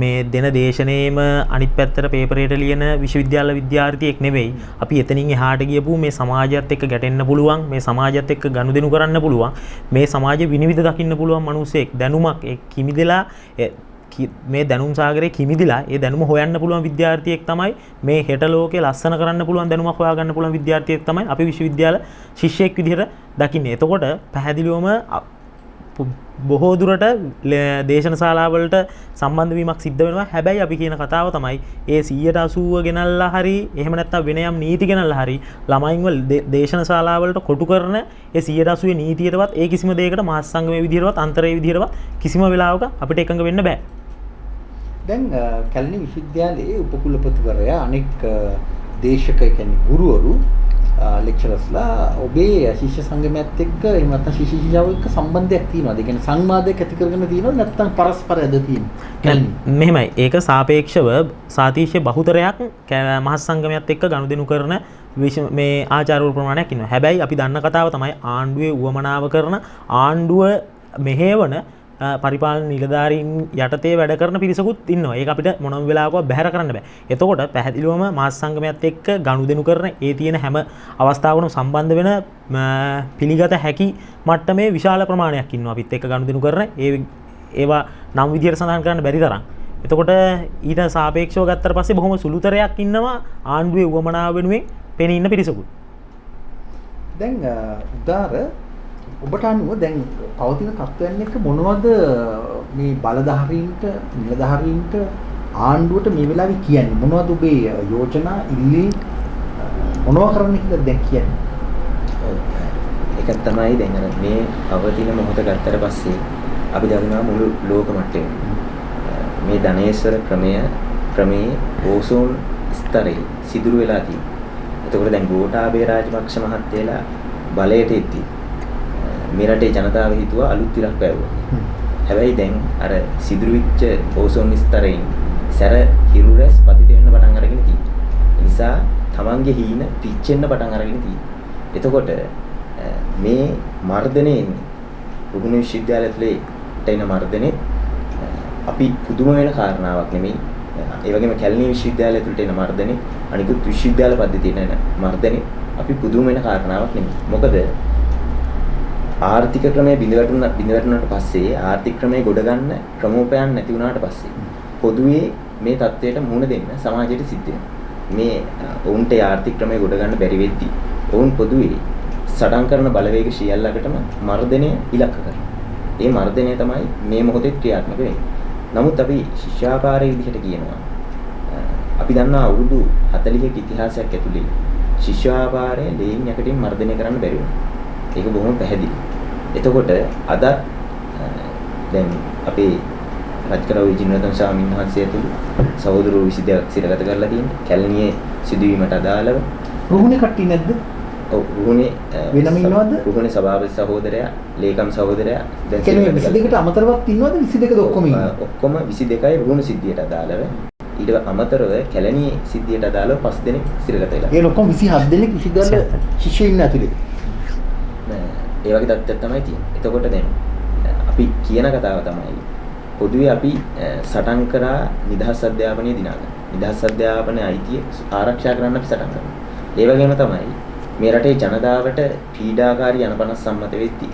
මේ දෙන දේශනේම අනිත් පැත්තට පේපරේට ලියන විශ්වවිද්‍යාල විද්‍යාර්ථියෙක් නෙවෙයි. අපි එතනින් එහාට ගියපු මේ සමාජයත් එක්ක ගැටෙන්න පුළුවන්, මේ සමාජයත් එක්ක ගනුදෙනු කරන්න පුළුවන්, මේ සමාජෙ විනිවිද දකින්න පුළුවන් මිනිසෙක් දැනුමක් කිමිදලා මේ දැනුම් සාගරේ කිමිදිලා ඒ දැනුම හොයන්න පුළුවන් විද්‍යාර්ථියෙක් තමයි මේ හෙට ලෝකේ ලස්සන කරන්න පුළුවන් දැනුමක් හොයාගන්න පුළුවන් විද්‍යාර්ථියෙක් තමයි අපි විශ්වවිද්‍යාල ශිෂ්‍යයෙක් විදිහට දකින්නේ. එතකොට පැහැදිලිවම බොහෝ දුරට දේශන ශාලාවලට සම්බන්ධ වීමක් සිද්ධ වෙනවා. හැබැයි අපි කියන කතාව තමයි ඒ 180 ගෙනල්ලා හරි එහෙම නැත්නම් වෙන යම් නීති ගෙනල්ලා හරි ළමයින්ව දේශන ශාලාවලට කොටු කරන ඒ 180 නීතියටවත් ඒ කිසිම දෙයකට මහත් සංගමයේ විදිහටවත් අන්තරයේ විදිහටවත් කිසිම වෙලාවක අපිට එකඟ වෙන්න බෑ. දැන් කැලණි විශ්වවිද්‍යාලයේ උපකුලපතිවරයා අනෙක් දේශක කියන්නේ ගුරුවරු ලෙක්චරර්ස්ලා ඔබේ ශිෂ්‍ය සංගමයත් එක්ක එහෙම නැත්නම් ශිෂ්‍ය ශිෂ්‍යාව එක්ක සම්බන්ධයක් තියෙනවද? ඒ කියන්නේ සංවාදයක් ඇති කරගෙන තියෙනවද නැත්නම් පරස්පරයද තියෙන්නේ? මෙහෙමයි. ඒක සාපේක්ෂව සාතිශය බහුතරයක් මහත් සංගමයත් එක්ක ගනුදෙනු කරන මේ ආචාර්යවරු ප්‍රමාණයක් ඉන්නවා. හැබැයි අපි දන්න කතාව තමයි ආණ්ඩුවේ උවමනාව කරන ආණ්ඩුව මෙහෙවන පරිපාලන නිලධාරීන් යටතේ වැඩ කරන පිරිසකුත් ඉන්නවා. ඒක අපිට මොනම වෙලාවකවත් බැහැර කරන්න බෑ. එතකොට පැහැදිලිවම මහත් සංගමයත් එක්ක ගනුදෙනු කරන ඒ තියෙන හැම අවස්ථාවකටම සම්බන්ධ වෙන පිළිගත හැකි මට්ටමේ විශාල ප්‍රමාණයක් ඉන්නවා අපිත් එක්ක ගනුදෙනු කරන ඒවා නම් විදියට සඳහන් කරන්න බැරි තරම්. එතකොට ඊට සාපේක්ෂව ගත්තට පස්සේ බොහොම සුළුතරයක් ඉන්නවා ආණ්ඩුවේ උවමනාව වෙනුවෙන් පෙනී ඉන්න පිරිසකුත්. දැන් උදාර ඔබට අනුව දැන් පවතින තත්ත්වයන් එක්ක මොනවද මේ බලධාරීන්ට නිලධාරීන්ට ආණ්ඩුවට මේ වෙලාවේ කියන්නේ? මොනවද ඔබේ යෝජනා ඉල්ලීම් මොනවා කරන්න කියලා දැන් කියන්නේ? ඒක තමයි දැන් අර මේ අවදින මොහොත ගත්තට පස්සේ අපි දන්නවා මුළු ලෝක මට්ටමේ මේ ධනේශ්වර ක්‍රමයේ ඕසෝන් ස්තරේ සිදුරු වෙලා තියෙනවා. එතකොට දැන් ගෝඨාභය රාජපක්ෂ මහත්තයලා බලයට එද්දී මේ රටේ ජනතාව හිතුවා අලුත් ඉරක් වැවුවා. හැබැයි දැන් අර සිදුරුවිච්ච ඕසෝන් ස්තරයෙන් සැර හිරු රැස් පතිත වෙන්න පටන් අරගෙන තියෙනවා. ඒ නිසා තමන්ගේ හීන පිච්චෙන්න පටන් අරගෙන තියෙනවා. එතකොට මේ මර්ධනේ රුහුණු විශ්වවිද්‍යාලය තුළේ එන මර්ධනේ අපි පුදුම වෙන කාරණාවක් නෙමෙයි. ඒ වගේම කැලණි විශ්වවිද්‍යාලය තුළට එන මර්ධනේ අනිකුත් විශ්වවිද්‍යාල පද්ධතියේ එන මර්ධනේ අපි පුදුම වෙන කාරණාවක් නෙමෙයි. මොකද ආර්ථික ක්‍රමයේ බිඳවැටුණාට පස්සේ ආර්ථික ක්‍රමයේ ගොඩ ගන්න ක්‍රමෝපයන් නැති වුණාට පස්සේ පොදුවේ මේ தത്വයට මුහුණ දෙන්න සමාජයට සිද්ධ වෙනවා. මේ ඔවුන්ට ආර්ථික ක්‍රමයේ ගොඩ ගන්න බැරි වෙද්දී ඔවුන් පොදුවේ සටන් කරන බලවේග සියල්ලකටම මර්ධනය ඉලක්ක කරනවා. ඒ මර්ධනය තමයි මේ මොහොතේ ක්‍රියාත්මක වෙන්නේ. නමුත් අපි ශිෂ්‍යාපාරයේ විදිහට කියනවා. අපි දන්නා අවුරුදු 40ක ඉතිහාසයක් ඇතුලේ ශිෂ්‍යාපාරයේ ලේන් යකටින් මර්ධනය කරන්න බැරි වුණා. ඒක බොහොම පැහැදිලි. එතකොට අද දැන් අපේ රජකරව විජිනවර්ධන ස්වාමීන් වහන්සේ ඇතුළු සහෝදරවරු 22ක් සිරගත කරලා තියෙනවා. කැලණියේ සිදුවීමට අදාළව. රුහුණේ කට්ටිය නැද්ද? ඔව් රුහුණේ වෙනම ඉන්නවද? රුහුණේ සභාපති සහෝදරයා, ලේකම් සහෝදරයා දැන් කියන්නේ 22කට අමතරවත් ඉන්නවද? 22ද ඔක්කොම ඉන්නවද? ඔක්කොම 22යි රුහුණ සිද්ධියට අදාළව. ඊට අමතරව කැලණියේ සිද්ධියට අදාළව 5 දෙනෙක් සිරගත වෙලා. ඒ ඔක්කොම 27 දෙනෙක් විශ්වවිද්‍යාල ශිෂ්‍යයෝ ඉන්න ඇතුලේ. ඒ වගේ තත්ත්වයක් තමයි තියෙන්නේ. එතකොට දැන් අපි කියන කතාව තමයි පොදුවේ අපි සටන් කරා නිදහස් අධ්‍යාපනයේ දිනාගන්න. නිදහස් අධ්‍යාපනයේ අයිතිය ආරක්ෂා කරන්න අපි සටන් කරනවා. ඒ වගේම තමයි මේ රටේ ජනතාවට පීඩාකාරී අනපනස් සම්මත වෙද්දී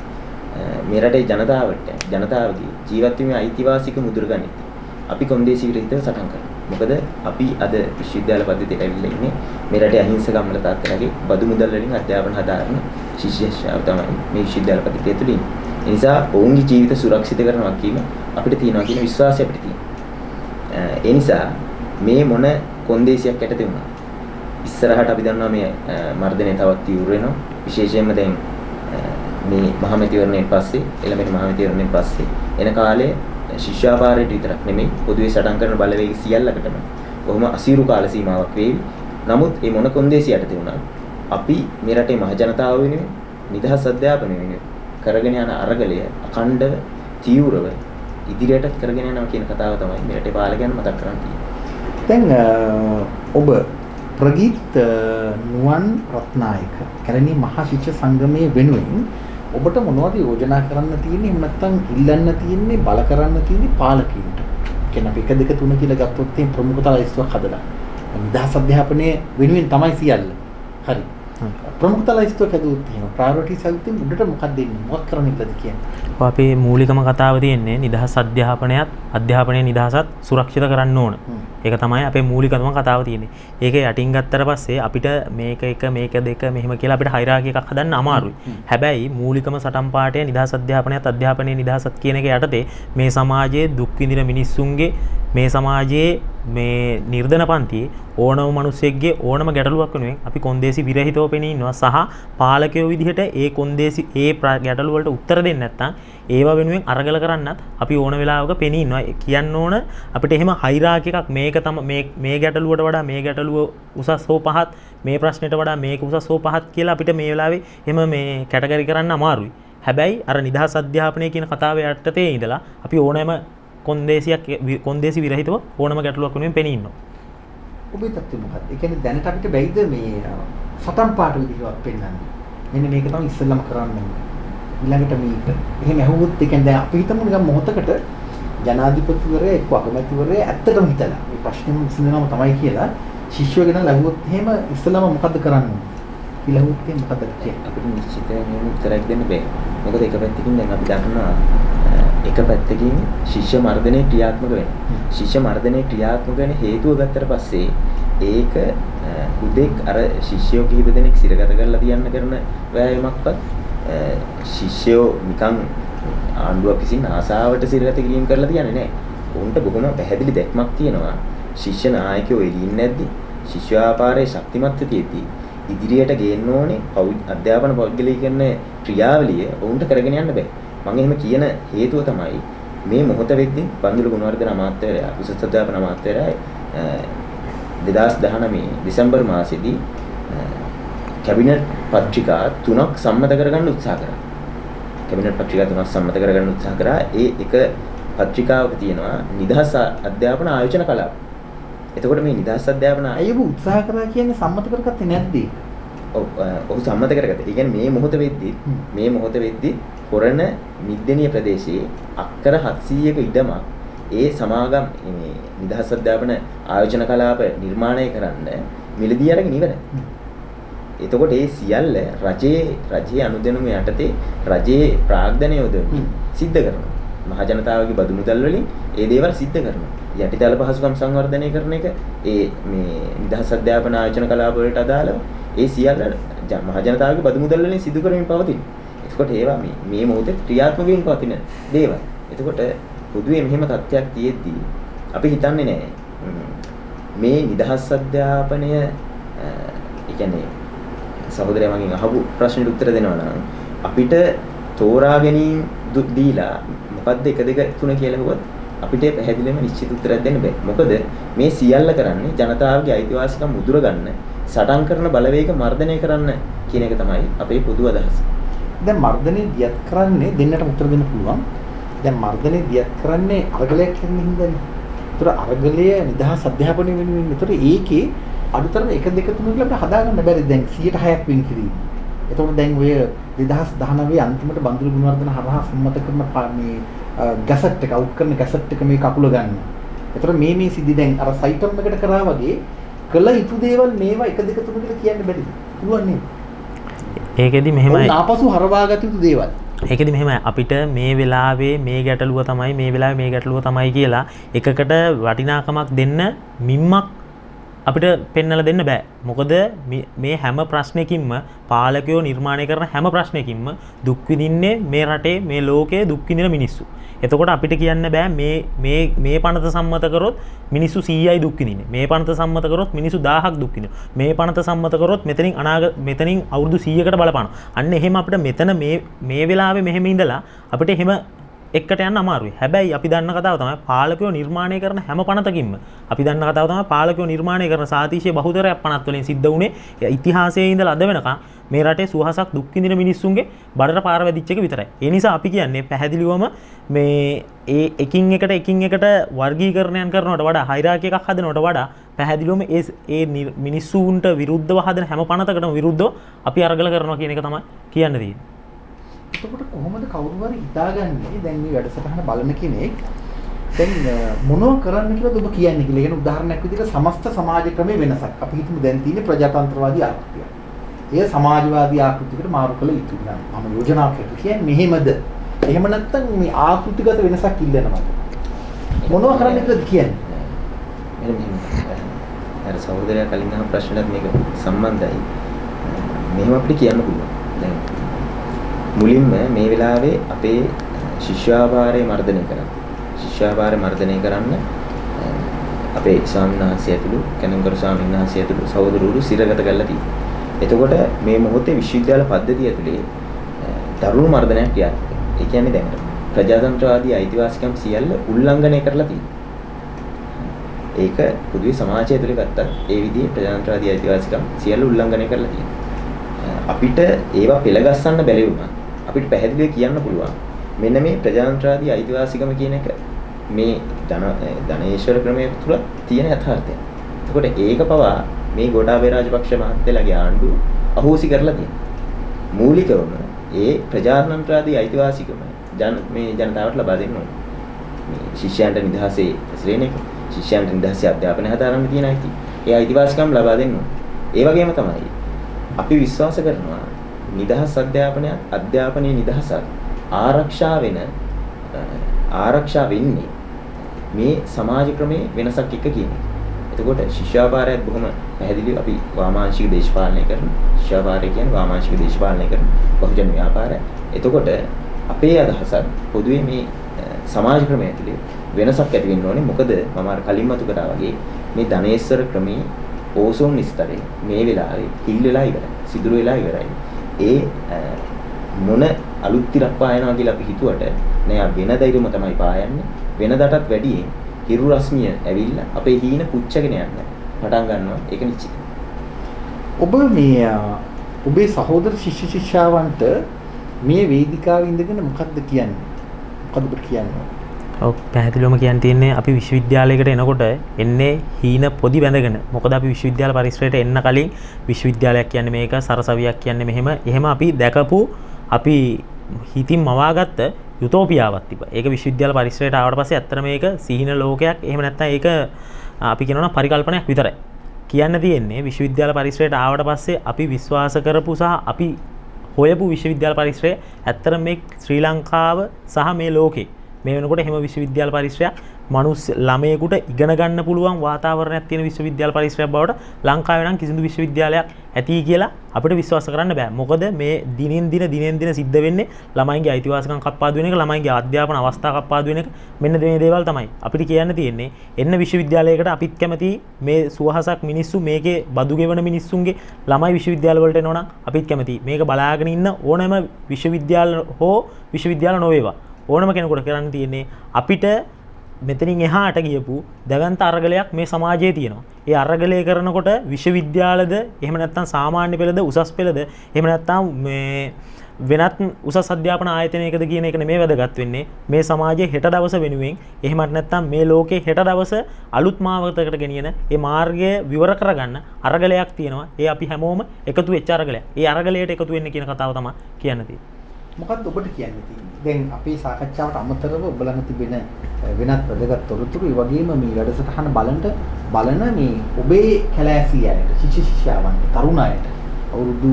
මේ රටේ ජනතාවගේ ජීවත් වීමේ අයිතිවාසික මුදුරගනිද්දී අපි කොන්දේසි විරහිතව සටන් කරනවා. මොකද අපි අද විශ්වවිද්‍යාල පද්ධතියට ඇවිල්ලා ඉන්නේ මේ රටේ අහිංසක අම්ල තාත්තලාගේ බදු මුදල් වලින් අධ්‍යාපන හදාරන ශිෂ්‍යයෝ තමයි මේ විශ්වවිද්‍යාල පද්ධතිය තුළ ඉන්නේ. ඒ නිසා ඔවුන්ගේ ජීවිත සුරක්ෂිත කරන වගකීම අපිට තියෙනවා කියන විශ්වාසය අපිට තියෙනවා. ඒ නිසා මේ මොන කොන්දේසියක් යටතේ වුණා ඉස්සරහට අපි දන්නවා මේ මර්ධනය තවත් තීව්‍ර වෙනවා. විශේෂයෙන්ම දැන් මේ මහමැතිවරණයෙන් පස්සේ එළඹෙන මහමැතිවරණයෙන් පස්සේ එන කාලේ ශිෂ්‍යාපාරයට විතරක් නෙමෙයි පොදුවේ සටන් කරන බලවේග සියල්ලකටම කොහොම අසීරු කාල සීමාවක් වේවි. නමුත් මේ මොන කොන්දේසි යටතේ වුණා අපි මේ රටේ මහ ජනතාව වෙනුවෙන් නිදහස් අධ්‍යාපනය වෙනුවෙන් කරගෙන යන අරගලය අඛණ්ඩව තීව්‍රව ඉදිරියට කරගෙන යනවා කියන කතාව තමයි මේ රටේ පාලකයන් මතක් කරන් තියෙන්නේ. දැන් ඔබ ප්‍රගීත් නුවන් රත්නායක කැලණි මහා ශිෂ්‍ය සංගමයේ වෙනුවෙන් ඔබට මොනවද යෝජනා කරන්න තියෙන්නේ? එහෙම නැත්නම් ඉල්ලන්න තියෙන්නේ, බල කරන්න තියෙන්නේ පාලකීන්ට? කියන්නේ අපි 1 2 3 කියලා ගත්තොත් තියෙන ප්‍රමුඛතා ලයිස්තුවක් හදලා. නිදහස් අධ්‍යාපනයේ වෙනුවෙන් තමයි සියල්ල. හරි. ප්‍රමුඛතා ලයිස්තුවක් හදුවොත් එහෙම ප්‍රයොරිටිස් හදුවොත් උඩට මොකක්ද දෙන්නේ? මොකක් කරන්න ඉන්නද කියන්නේ? අපේ මූලිකම කතාව තියෙන්නේ නිදහස් අධ්‍යාපනයත් අධ්‍යාපනයේ නිදහසත් සුරක්ෂිත කරන්න ඕන. ඒක තමයි අපේ මූලිකම කතාව තියෙන්නේ. ඒක යටින් ගත්තට පස්සේ අපිට මේක 1 මේක 2 මෙහෙම කියලා අපිට හයිරාකි එකක් හදන්න අමාරුයි. හැබැයි මූලිකම සටන් පාඨය නිදහස් අධ්‍යාපනයත් අධ්‍යාපනයේ නිදහසත් කියන එක යටතේ මේ සමාජයේ දුක් විඳින මිනිස්සුන්ගේ මේ සමාජයේ මේ නිර්ධන පන්තියේ ඕනම මිනිස්සෙක්ගේ ඕනම ගැටලුවක් වෙනුවෙන් අපි කොන්දේසි විරහිතව පෙනී ඉන්නවා සහ පාලකයෝ විදිහට ඒ කොන්දේසි ඒ ගැටලු වලට උත්තර දෙන්නේ නැත්නම් ඒවා වෙනුවෙන් අරගල කරන්නත් අපි ඕන වෙලාවක පෙනී ඉන්නවා. කියන්න ඕන අපිට එහෙම හයිරාකි එකක් මේක තමයි මේ ගැටලුවට වඩා මේ ගැටලුව උසස් හෝ පහත් මේ ප්‍රශ්නෙට වඩා මේක උසස් හෝ පහත් කියලා අපිට මේ වෙලාවේ එහෙම මේ කැටගරි කරන්න අමාරුයි. හැබැයි අර නිදහස් අධ්‍යාපනය කියන කතාවේ යටතේ ඉඳලා අපි ඕනෑම කොන්දේසි විරහිතව ඕනම ගැටලුවක් වෙනුවෙන් පෙනී ඉන්නවා. ඔබේ තත්ත්වය මොකක්ද? ඒ කියන්නේ දැනට අපිට බැයිද මේ සටන් පාඨ විදිහවත් පෙන්වන්න? මෙන්න මේක තමයි ඉස්සෙල්ලාම කරන්න. ඊළඟට මේක. එහෙම ඇහුවොත් ඒ කියන්නේ දැන් අපි හිතමු නිකන් මොහොතකට ජනාධිපතිවරයා එක්ක අගමැතිවරයා ඇත්තටම හිතලා මේ ප්‍රශ්නෙම විසඳනම තමයි කියලා ශිෂ්‍යව ගෙන ලැබුවොත් එහෙම ඉස්සෙල්ලාම මොකද්ද කරන්නේ? කියලා හුත් කියන්නේ මොකද්ද කියන්නේ? අපිට නිශ්චිතයෙන්ම උත්තරයක් දෙන්න බෑ. මොකද එක පැත්තකින් දැන් අපි දන්නවා එක පැත්තකින් ශිෂ්‍ය මර්ධනයේ ක්‍රියාත්මක වෙනවා. ශිෂ්‍ය මර්ධනයේ ක්‍රියාත්මක වෙන හේතුව ගත්තට පස්සේ ඒක උදෙක් අර ශිෂ්‍යයෝ කිහිප දෙනෙක් සිරගත කරලා තියන්න කරන වෑයමක්වත් ශිෂ්‍යයෝ නිකන් ආණ්ඩුවක් විසින් ආසාවට සිරගත කිරීම කරලා තියන්නේ නැහැ. උන්ට බොහොම පැහැදිලි දැක්මක් තියෙනවා. ශිෂ්‍ය නායකයෝ එළින් නැද්දි ශිෂ්‍ය ව්‍යාපාරයේ ශක්තිමත් වෙතියි ඉදිරියට ගේන්න ඕනේ අධ්‍යාපන පෞද්ගලිකීකරණ ක්‍රියාවලිය උන්ට කරගෙන යන්න බෑ. මම එහෙම කියන හේතුව තමයි මේ මොහොත වෙද්දී බන්දුල ගුණවර්ධන අමාත්‍යවරයා උසස් අධ්‍යාපන අමාත්‍යවරයා 2019 දෙසැම්බර් මාසෙදී කැබිනට් පත්‍රිකා 3ක් සම්මත කරගන්න උත්සාහ කරා. කැබිනට් පත්‍රිකා 3ක් සම්මත කරගන්න උත්සාහ කරා. ඒ එක පත්‍රිකාවක තියෙනවා නිදහස් අධ්‍යාපන ආයෝජන කලාප. එතකොට මේ නිදහස් අධ්‍යාපන අයව උත්සාහ කරා කියන්නේ සම්මත කරගත්තේ නැද්ද? ඔව් සම්මත කරගත්තා. ඒ කියන්නේ මේ මොහොත වෙද්දී හොරණ මිද්දෙනිය ප්‍රදේශයේ අක්කර 700ක ඉඩමක් ඒ සමාගම් මේ නිදහස් අධ්‍යාපන ආයෝජන කලාප නිර්මාණය කරන්න මිලදී අරගෙන ඉවරයි. එතකොට ඒ සියල්ල රජයේ අනුදැනුම යටතේ රජයේ ප්‍රාග්ධනය යොදවමින් සිද්ධ කරනවා. මහ ජනතාවගේ බදු මුදල් වලින් ඒ දේවල් සිද්ධ කරනවා. යටිතල පහසුකම් සංවර්ධනය කරන එක ඒ මේ නිදහස් අධ්‍යාපන ආයෝජන කලාප වලට අදාළව ඒ සියල්ල මහ ජනතාවගේ බදු මුදල් වලින් සිදු කරමින් පවතින. එතකොට ඒවා මේ මොහොතේ ක්‍රියාත්මක වෙමින් පවතින දේවල්. එතකොට පොදුවේ මෙහෙම තත්ත්වයක් තියෙද්දී අපි හිතන්නේ නැහැ මේ නිදහස් අධ්‍යාපනය ඒ කියන්නේ සහෝදරයා මගෙන් අහපු ප්‍රශ්නෙට උත්තර දෙනවා නම් අපිට තෝරා ගැනීම දීලා මොකද්ද 1 2 3 කියලා හුවත් අපිට පැහැදිලිවම නිශ්චිත උත්තරයක් දෙන්න බෑ. මොකද මේ සියල්ල කරන්නේ ජනතාවගේ අයිතිවාසිකම් මුදුර ගන්න, සටන් කරන බලවේග මර්ධනය කරන්න කියන එක තමයි අපේ පොදු අදහස. දැන් මර්ධනය දියත් කරන්නේ දෙන්නට උත්තර දෙන්න පුළුවන්. දැන් මර්ධනය දියත් කරන්නේ අරගලයක් කියන හින්දානේ. ඒතර අරගලය නිදහස් අධ්‍යාපනය වෙනුවෙන්. ඒතර ඒකේ අඩුතරම 1 2 3 කියලා අපිට හදාගන්න බැරි. දැන් 106ක් වෙන් කිරීම. එතකොට දැන් ඔය 2019 අන්තිමට බන්දුල ගුණවර්ධන හරහා සම්මත කරන මේ ගැසට් එක අවුට් කරන ගැසට් එක මේ කකුල ගන්න. ඒතර මේ සිද්ධි දැන් අර සයිටම් එකට කරා වගේ කළ යුතු දේවල් මේවා 1 2 3 කියලා කියන්න බැරිද? පුළුවන් නේද? ඒකෙදි මෙහෙමයි. ආපසු හරවාගත යුතු දේවල්. ඒකෙදි මෙහෙමයි අපිට මේ වෙලාවේ මේ ගැටලුව තමයි කියලා එකකට වටිනාකමක් දෙන්න මිම්මක් අපිට පෙන්නලා දෙන්න බෑ. මොකද මේ හැම ප්‍රශ්නයකින්ම පාලකයෝ නිර්මාණය කරන හැම ප්‍රශ්නයකින්ම දුක් විඳින්නේ මේ රටේ මේ ලෝකයේ දුක් විඳින මිනිස්සු. එතකොට අපිට කියන්න බෑ මේ පනත සම්මත කරොත් මිනිස්සු 100යි දුක් විඳින්නේ. මේ පනත සම්මත කරොත් මිනිස්සු 1000ක් දුක් විඳිනවා. මේ පනත සම්මත කරොත් මෙතනින් අවුරුදු 100කට බලපානවා. අන්න එහෙම අපිට මෙතන මේ වෙලාවේ මෙහෙම ඉඳලා අපිට එහෙම එක්කට යන්න අමාරුයි. හැබැයි අපි දන්න කතාව තමයි පාලකයෝ නිර්මාණය කරන හැම පනතකින්ම අපි දන්න කතාව තමයි පාලකයෝ නිර්මාණය කරන සාතිශය බහුතරයක් පනත් වලින් සිද්ධ වුණේ ඉතිහාසයේ ඉඳලා අද වෙනකන් මේ රටේ සුවහසක් දුක් විඳින මිනිස්සුන්ගේ බඩට පාර වැදිච්ච එක විතරයි. ඒ නිසා අපි කියන්නේ පැහැදිලිවම මේ ඒ එකින් එකට වර්ගීකරණයන් කරනවට වඩා හයිරාකි එකක් හදනවට වඩා පැහැදිලිවම ඒ මිනිස්සුන්ට විරුද්ධව හදන හැම පනතකටම විරුද්ධව අපි අරගල කරනවා කියන එක තමයි කියන්න තියෙන්නේ. එතකොට කොහොමද කවුරු හරි හිතාගන්නේ දැන් මේ වැඩසටහන බලන කෙනෙක් දැන් මොනව කරන්න කියලාද ඔබ කියන්නේ කියලා. කියන උදාහරණයක් විදිහට සමස්ත සමාජ ක්‍රමයේ වෙනසක්. අපි හිතමු දැන් තියෙන්නේ ප්‍රජාතන්ත්‍රවාදී ආකෘතිය. ඒ සමාජවාදී ආකෘතියකට මාරු කළ යුතුයි නම් මම යෝජනා කරලා කියන්නේ මෙහෙමද? එහෙම නැත්නම් මේ ආකෘතිගත වෙනසක් ඉල්ලනවාද? මොනව කරන්න කියලාද කියන්නේ? අර සහෝදරයා කලින් අහපු ප්‍රශ්නත් මේක සම්බන්ධයි. මෙහෙම අපිට කියන්න පුළුවන්. දැන් මුලින්ම මේ වෙලාවේ අපේ ශිෂ්‍යාභාරය මර්ධනය කරන්න. ශිෂ්‍යාභාරය මර්ධනය කරන්න අපේ ස්වාමීන් වහන්සේ ඇතුළු කැනංකර ස්වාමීන් වහන්සේ ඇතුළු සහෝදරවරු සිරගත කරලා තියෙනවා. එතකොට මේ මොහොතේ විශ්වවිද්‍යාල පද්ධතිය ඇතුලේ දරුණු මර්ධනයක් ක්‍රියාත්මක. ඒ කියන්නේ දැන් ප්‍රජාතන්ත්‍රවාදී අයිතිවාසිකම් සියල්ල උල්ලංඝනය කරලා තියෙනවා. ඒක පොදුවේ සමාජය ඇතුලේ ගත්තත් ඒ විදිහේ ප්‍රජාතන්ත්‍රවාදී අයිතිවාසිකම් සියල්ල උල්ලංඝනය කරලා තියෙනවා. අපිට ඒවා පෙළගස්සන්න බැරි වුණා. අපිට පැහැදිලිව කියන්න පුළුවන් මෙන්න මේ ප්‍රජාතන්ත්‍රවාදී අයිතිවාසිකම කියන එක මේ ධනේශ්වර ක්‍රමයේ තුල තියෙන යථාර්ථය. එතකොට ඒක පවා මේ ගෝඨාභය රාජපක්ෂ මහත්තයාගේ ආණ්ඩුව අහෝසි කරලා තියෙනවා. මූලිකවම ඒ ප්‍රජාතන්ත්‍රවාදී අයිතිවාසිකම මේ ජනතාවට ලබා දෙන්න ඕනේ. මේ ශිෂ්‍යයන්ට නිදහසේ හැසිරෙන එක, ශිෂ්‍යයන්ට නිදහසේ අධ්‍යාපනය හදාරන්න තියෙන අයිති. ඒ අයිතිවාසිකම් ලබා දෙන්න ඕනේ. ඒ වගේම තමයි අපි විශ්වාස කරනවා නිදහස් අධ්‍යාපනයේ නිදහසක් ආරක්ෂා වෙන්නේ මේ සමාජ ක්‍රමයේ වෙනසක් එක්ක කියන්නේ. එතකොට ශිෂ්‍යාභාරයත් බොහොම පැහැදිලිව අපි වාමාංශික දේශපාලනය කරන ශිෂ්‍යාභාරය කියන්නේ වාමාංශික දේශපාලනය කරන බහුජන ව්‍යාපාරය. එතකොට අපේ අදහසත් පොදුවේ මේ සමාජ ක්‍රමය ඇතුලේ වෙනසක් ඇති වෙන්න ඕනේ. මොකද මම අර කලින් මතු කරා වගේ මේ ධනේශ්වර ක්‍රමේ ඕසෝන් ස්තරේ මේ වෙලාවේ හිල් වෙලා ඉවරයි. සිදුරු වෙලා ඉවරයි. ඒ මොන අලුත් තිරක් පායනවා කියලා අපි හිතුවට නෑ වෙන දෛරම තමයි පායන්නේ. වෙනදටත් වැඩියෙන් හිරු රශ්මිය ඇවිල්ලා අපේ හීන පුච්චගෙන යන්න පටන් ගන්නවා. ඒක නිශ්චිතයි. ඔබ මේ ඔබේ සහෝදර ශිෂ්‍ය ශිෂ්‍යාවන්ට මේ වේදිකාවේ ඉඳගෙන මොකද්ද කියන්නේ? මොකද්ද ඔබ කියන්නේ? ඔව් පැහැදිලිවම කියන්න තියෙන්නේ අපි විශ්වවිද්‍යාලයකට එනකොට එන්නේ හීන පොදි බැඳගෙන. මොකද අපි විශ්වවිද්‍යාල පරිසරයට එන්න කලින් විශ්වවිද්‍යාලයක් කියන්නේ මේක, සරසවියක් කියන්නේ එහෙම අපි දැකපු අපි හිතින් මවාගත්ත යුටෝපියාවක් තිබ්බා. ඒක විශ්වවිද්‍යාල පරිසරයට ආවට පස්සේ ඇත්තට මේක සිහින ලෝකයක්. එහෙම නැත්නම් ඒක අපි කියනවා පරිකල්පනයක් විතරයි. කියන්න තියෙන්නේ විශ්වවිද්‍යාල පරිසරයට ආවට පස්සේ අපි විශ්වාස කරපු සහ අපි හොයපු විශ්වවිද්‍යාල පරිසරය ඇත්තට මේ ශ්‍රී ලංකාව සහ මේ ලෝකේ මේ වෙනකොට හැම විශ්වවිද්‍යාල පරිසරයක් මනුස්ස ළමයෙකුට ඉගෙන ගන්න පුළුවන් වාතාවරණයක් තියෙන විශ්වවිද්‍යාල පරිසරයක් බවට ලංකාවේ නම් කිසිදු විශ්වවිද්‍යාලයක් ඇති කියලා අපිට විශ්වාස කරන්න බෑ. මොකද මේ දිනෙන් දින සිද්ධ වෙන්නේ ළමයින්ගේ අයිතිවාසිකම් කප්පාදු වෙන එක, ළමයින්ගේ අධ්‍යාපන අවස්ථා කප්පාදු වෙන එක. මෙන්න මේ දේවල් තමයි අපිට කියන්න තියෙන්නේ. එන්න විශ්වවිද්‍යාලයකට අපිත් කැමති මේ සුවහසක් මිනිස්සු මේකේ බදු ගෙවන මිනිස්සුන්ගේ ළමයි විශ්වවිද්‍යාල වලට එනවා නම් අපිත් කැමති. මේක බලාගෙන ඉන්න ඕනෑම විශ්වවිද්‍යාල හෝ විශ්වවිද්‍යාල නොවේවා. ඕනම කෙනෙකුට කරන්න තියෙන්නේ අපිට මෙතනින් එහාට ගියපු දැවැන්ත අරගලයක් මේ සමාජයේ තියෙනවා. ඒ අරගලය කරනකොට විශ්වවිද්‍යාලද එහෙම නැත්නම් සාමාන්‍ය පෙළද උසස් පෙළද එහෙම නැත්නම් මේ වෙනත් උසස් අධ්‍යාපන ආයතනයකද කියන එක නෙමෙයි වැදගත් වෙන්නේ. මේ සමාජයේ හෙට දවස වෙනුවෙන් එහෙමත් නැත්නම් මේ ලෝකේ හෙට දවස අලුත් මාවතකට ගෙනියන ඒ මාර්ගය විවර කරගන්න අරගලයක් තියෙනවා. ඒ අපි හැමෝම එකතු වෙච්ච අරගලයක්. ඒ අරගලයට එකතු වෙන්න කියන කතාව තමයි කියන්න තියෙන්නේ. මොකක්ද ඔබට කියන්න තියෙන්නේ? දැන් අපේ සාකච්ඡාවට අමතරව ඔබ ළඟ තිබෙන වෙනත් වැදගත් තොරතුරු ඒ වගේම මේ වැඩසටහන බලන මේ ඔබේ කැලෑසී අයට, ශිෂ්‍ය ශිෂ්‍යාවන්ට, තරුණ අයට අවුරුදු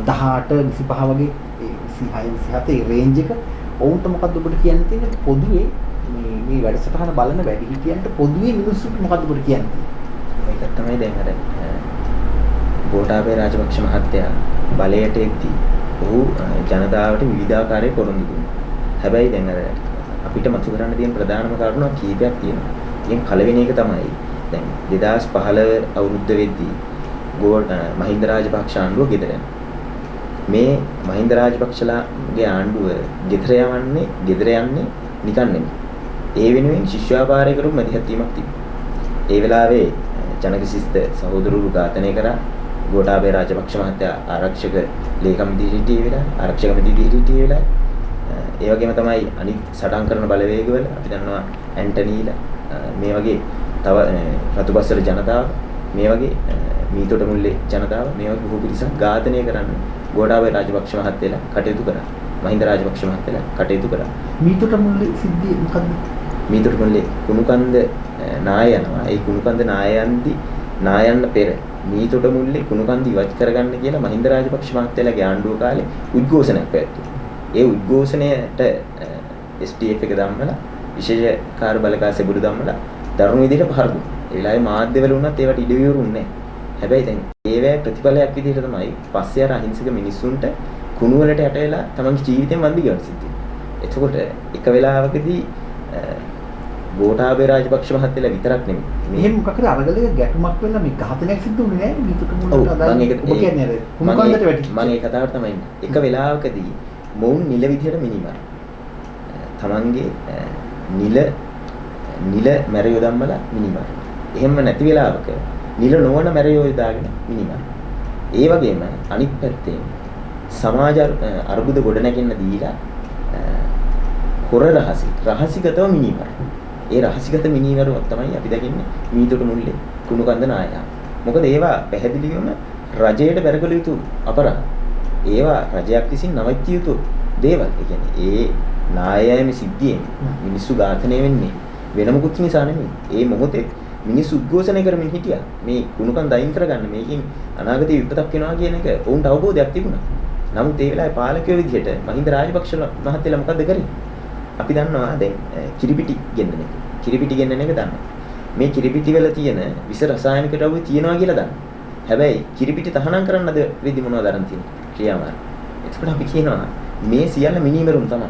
18 25 වගේ 26 27 රේන්ජ් එක ඔවුන්ට මොකක්ද ඔබට කියන්න තියෙන්නේ? පොදුවේ මේ වැඩසටහන බලන වැඩිහිටියන්ට පොදුවේ මිනිස්සුන්ට මොකක්ද ඔබට කියන්නේ? ඒක තමයි දැන් අර ගෝඨාභය රාජපක්ෂ මහත්තයා බලයට එද්දී ඔහු ජනතාවට විවිධාකාරයේ පොරොන්දු දුන්නා. හැබැයි දැන් අර අපිට මතු කරන්න තියෙන ප්‍රධානම කාරණා කීපයක් තියෙනවා. ඉතින් පළවෙනි එක තමයි දැන් 2015 අවුරුද්ද වෙද්දී මහින්ද රාජපක්ෂ ආණ්ඩුව ගෙදර යනවා. මේ මහින්ද රාජපක්ෂලාගේ ආණ්ඩුව ගෙදර යන්නේ නිකන් නෙමෙයි. ඒ වෙනුවෙන් ශිෂ්‍යාපාරය කරපු මැදිහත්වීමක් තිබුණා. ඒ වෙලාවේ ජනකසිස්ත සහෝදරවරු ඝාතනය කරා ගෝඨාභය රාජපක්ෂ මහත්තයා ආරක්ෂක ලේකම් විදිහට හිටියේ වෙලාවේ ආරක්ෂක මැදි විදිහට හිටියේ වෙලාවේ ඒ වගේම තමයි අනිත් සටන් කරන බලවේගවල අපි දන්නවා ඇන්ටනීලා මේ වගේ තව රතුපස්වල ජනතාව මේ වගේ මීතොට මුල්ලේ ජනතාව මේ වගේ බොහෝ පිරිසක් ඝාතනය කරන්න ගෝඨාභය රාජපක්ෂ මහත්තයලා කටයුතු කරා. මහින්ද රාජපක්ෂ මහත්තයලා කටයුතු කරා. මීතොට මුල්ලේ සිද්ධිය මොකද්ද? මීතොට මුල්ලේ කුණුකන්ද නාය යනවා. ඒ කුණුකන්ද නායන්න පෙර මීතොට මුල්ලේ කුණුකන්ද ඉවත් කරගන්න කියලා මහින්ද රාජපක්ෂ මහත්තයලාගේ ආණ්ඩුව කාලේ උද්ඝෝෂණයක් පැවැත්තුවා. ඒ උද්ඝෝෂණයට STF එක ධම්මලා විශේෂ කාර්ය බලකා සෙබළු ධම්මලා දරුණු විදිහට පහර දුන්නා. ඒ වෙලාවේ මාධ්‍යවල වුණත් ඒවට ඉඩ විවරුන්නේ නැහැ. හැබැයි දැන් ඒවැ ප්‍රතිඵලයක් විදිහට තමයි පස්සේ අර අහිංසක මිනිස්සුන්ට කුණු වලට යට වෙලා තමන්ගේ ජීවිතෙන් වන්දි ගෙවන්න සිද්ධ වෙනවා. එතකොට එක වෙලාවකදී ගෝඨාභය රාජපක්ෂ මහත්තයලා විතරක් නෙමෙයි. මෙහෙම මොකක්ද අරගලක ගැටුමක් වෙලා මේ ඝාතනයක් සිද්ධ වුණේ නැහැ මීතොට මුල්ලට අදාළ. ඔබ කියන්නේ අර කුණුකන්දට වැටි. මම ඒ කතාවට තමයි ඉන්නේ. එක වෙලාවකදී මොවුන් නිල විදිහට මිනිමර. තමන්ගේ නිල මැරියෝ ධම්මලා මිනිමර. එහෙම නැති වෙලාවක නිල නොවන මැරියෝ දාගෙන මිනිමර. ඒ වගේම අනිත් පැත්තේ සමාජ අර්බුද ගොඩ නැගෙන්න දීලා හොර රහසිගතව මිනිමර. ඒ රහසිගත මිනිමරුවක් තමයි අපි දකින්නේ මීතොට මුල්ලේ කුණුකන්ද නායකයා. මොකද ඒවා පැහැදිලිවම රජයට බැරගල යුතු අපරාධ. ඒවා රජයක් විසින් නවත්විය යුතු දේවල්. ඒ කියන්නේ ඒ නායයම සිද්ධියෙන් මිනිස්සු ඝාතනය වෙන්නේ වෙන මොකුත් නිසා නෙමෙයි. ඒ මොහොතේ මිනිස්සු උද්ඝෝෂණය කරමින් හිටියා. මේ කුණුකන්ද අයින් කරගන්න මේකෙන් අනාගතයේ විපතක් වෙනවා කියන එක ඔවුන්ට අවබෝධයක් තිබුණා. නමුත් ඒ වෙලාවේ පාලකයෝ විදිහට මහින්ද රාජපක්ෂ මහත්තයලා මොකද්ද කරේ? අපි දන්නවා දැන් කිරිපිටි ගෙන්නන එක. කිරිපිටි ගෙන්නන එක දන්නවා. මේ කිරිපිටි වල තියෙන විස රසායනික ද්‍රව්‍ය තියෙනවා කියලා දන්නවා. හැබැයි කිරිපිටි තහනම් කරන්නද වෙදි මොනවද අරන් තියෙන්නේ? ක්‍රියාමාර්ග. එතකොට අපි කියනවා මේ සියල්ල මිනිමරුම් තමයි.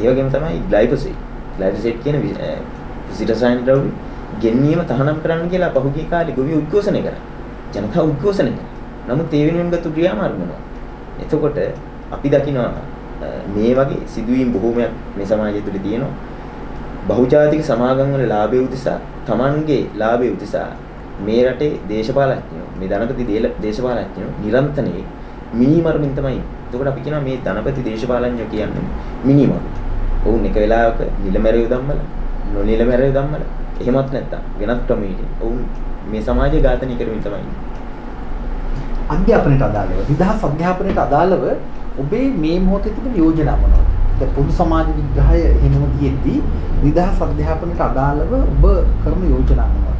ඒ වගේම තමයි ග්ලයිෆොසේට්. ග්ලයිෆොසේට් කියන විස රසායනික ද්‍රව්‍ය ගෙන්නීම තහනම් කරන්න කියලා පහුගිය කාලේ ගොවි උද්ඝෝෂණය කරා. ජනතාව උද්ඝෝෂණය කරා. නමුත් ඒ වෙනුවෙන් ගත්ත ක්‍රියාමාර්ග මොනවද? එතකොට අපි දකිනවා මේ වගේ සිදුවීම් බොහෝමයක් මේ සමාජය තුළ තියෙනවා. බහුජාතික සමාගම් වල ලාභය උදෙසා, Tamanගේ ලාභය උදෙසා මේ රටේ දේශපාලඥයෝ, මේ ධනපති දේශපාලඥයෝ නිරන්තරයෙන් මිනිමරුමින් තමයි. එතකොට අපි කියනවා මේ ධනපති දේශපාලඥයෝ කියන්නේ මිනිමරු. ඔවුන් එක වෙලාවක නිලමැරියෝ ධම්මල, නොනිලමැරියෝ ධම්මල, එහෙමත් නැත්තම් වෙනත් ක්‍රමයකින් ඔවුන් මේ සමාජය ඝාතනය කරමින් තමයි. අධ්‍යාපනයට අදාළව නිදහස් අධ්‍යාපනයට අදාළව ඔබේ මේ මොහොතේ තිබෙන යෝජනා මොනවද? දැන් පොදු සමාජ විග්‍රහය එහෙමම තියෙද්දී නිදහස් අධ්‍යාපනයට අදාළව ඔබ කරන යෝජනා මොනවද?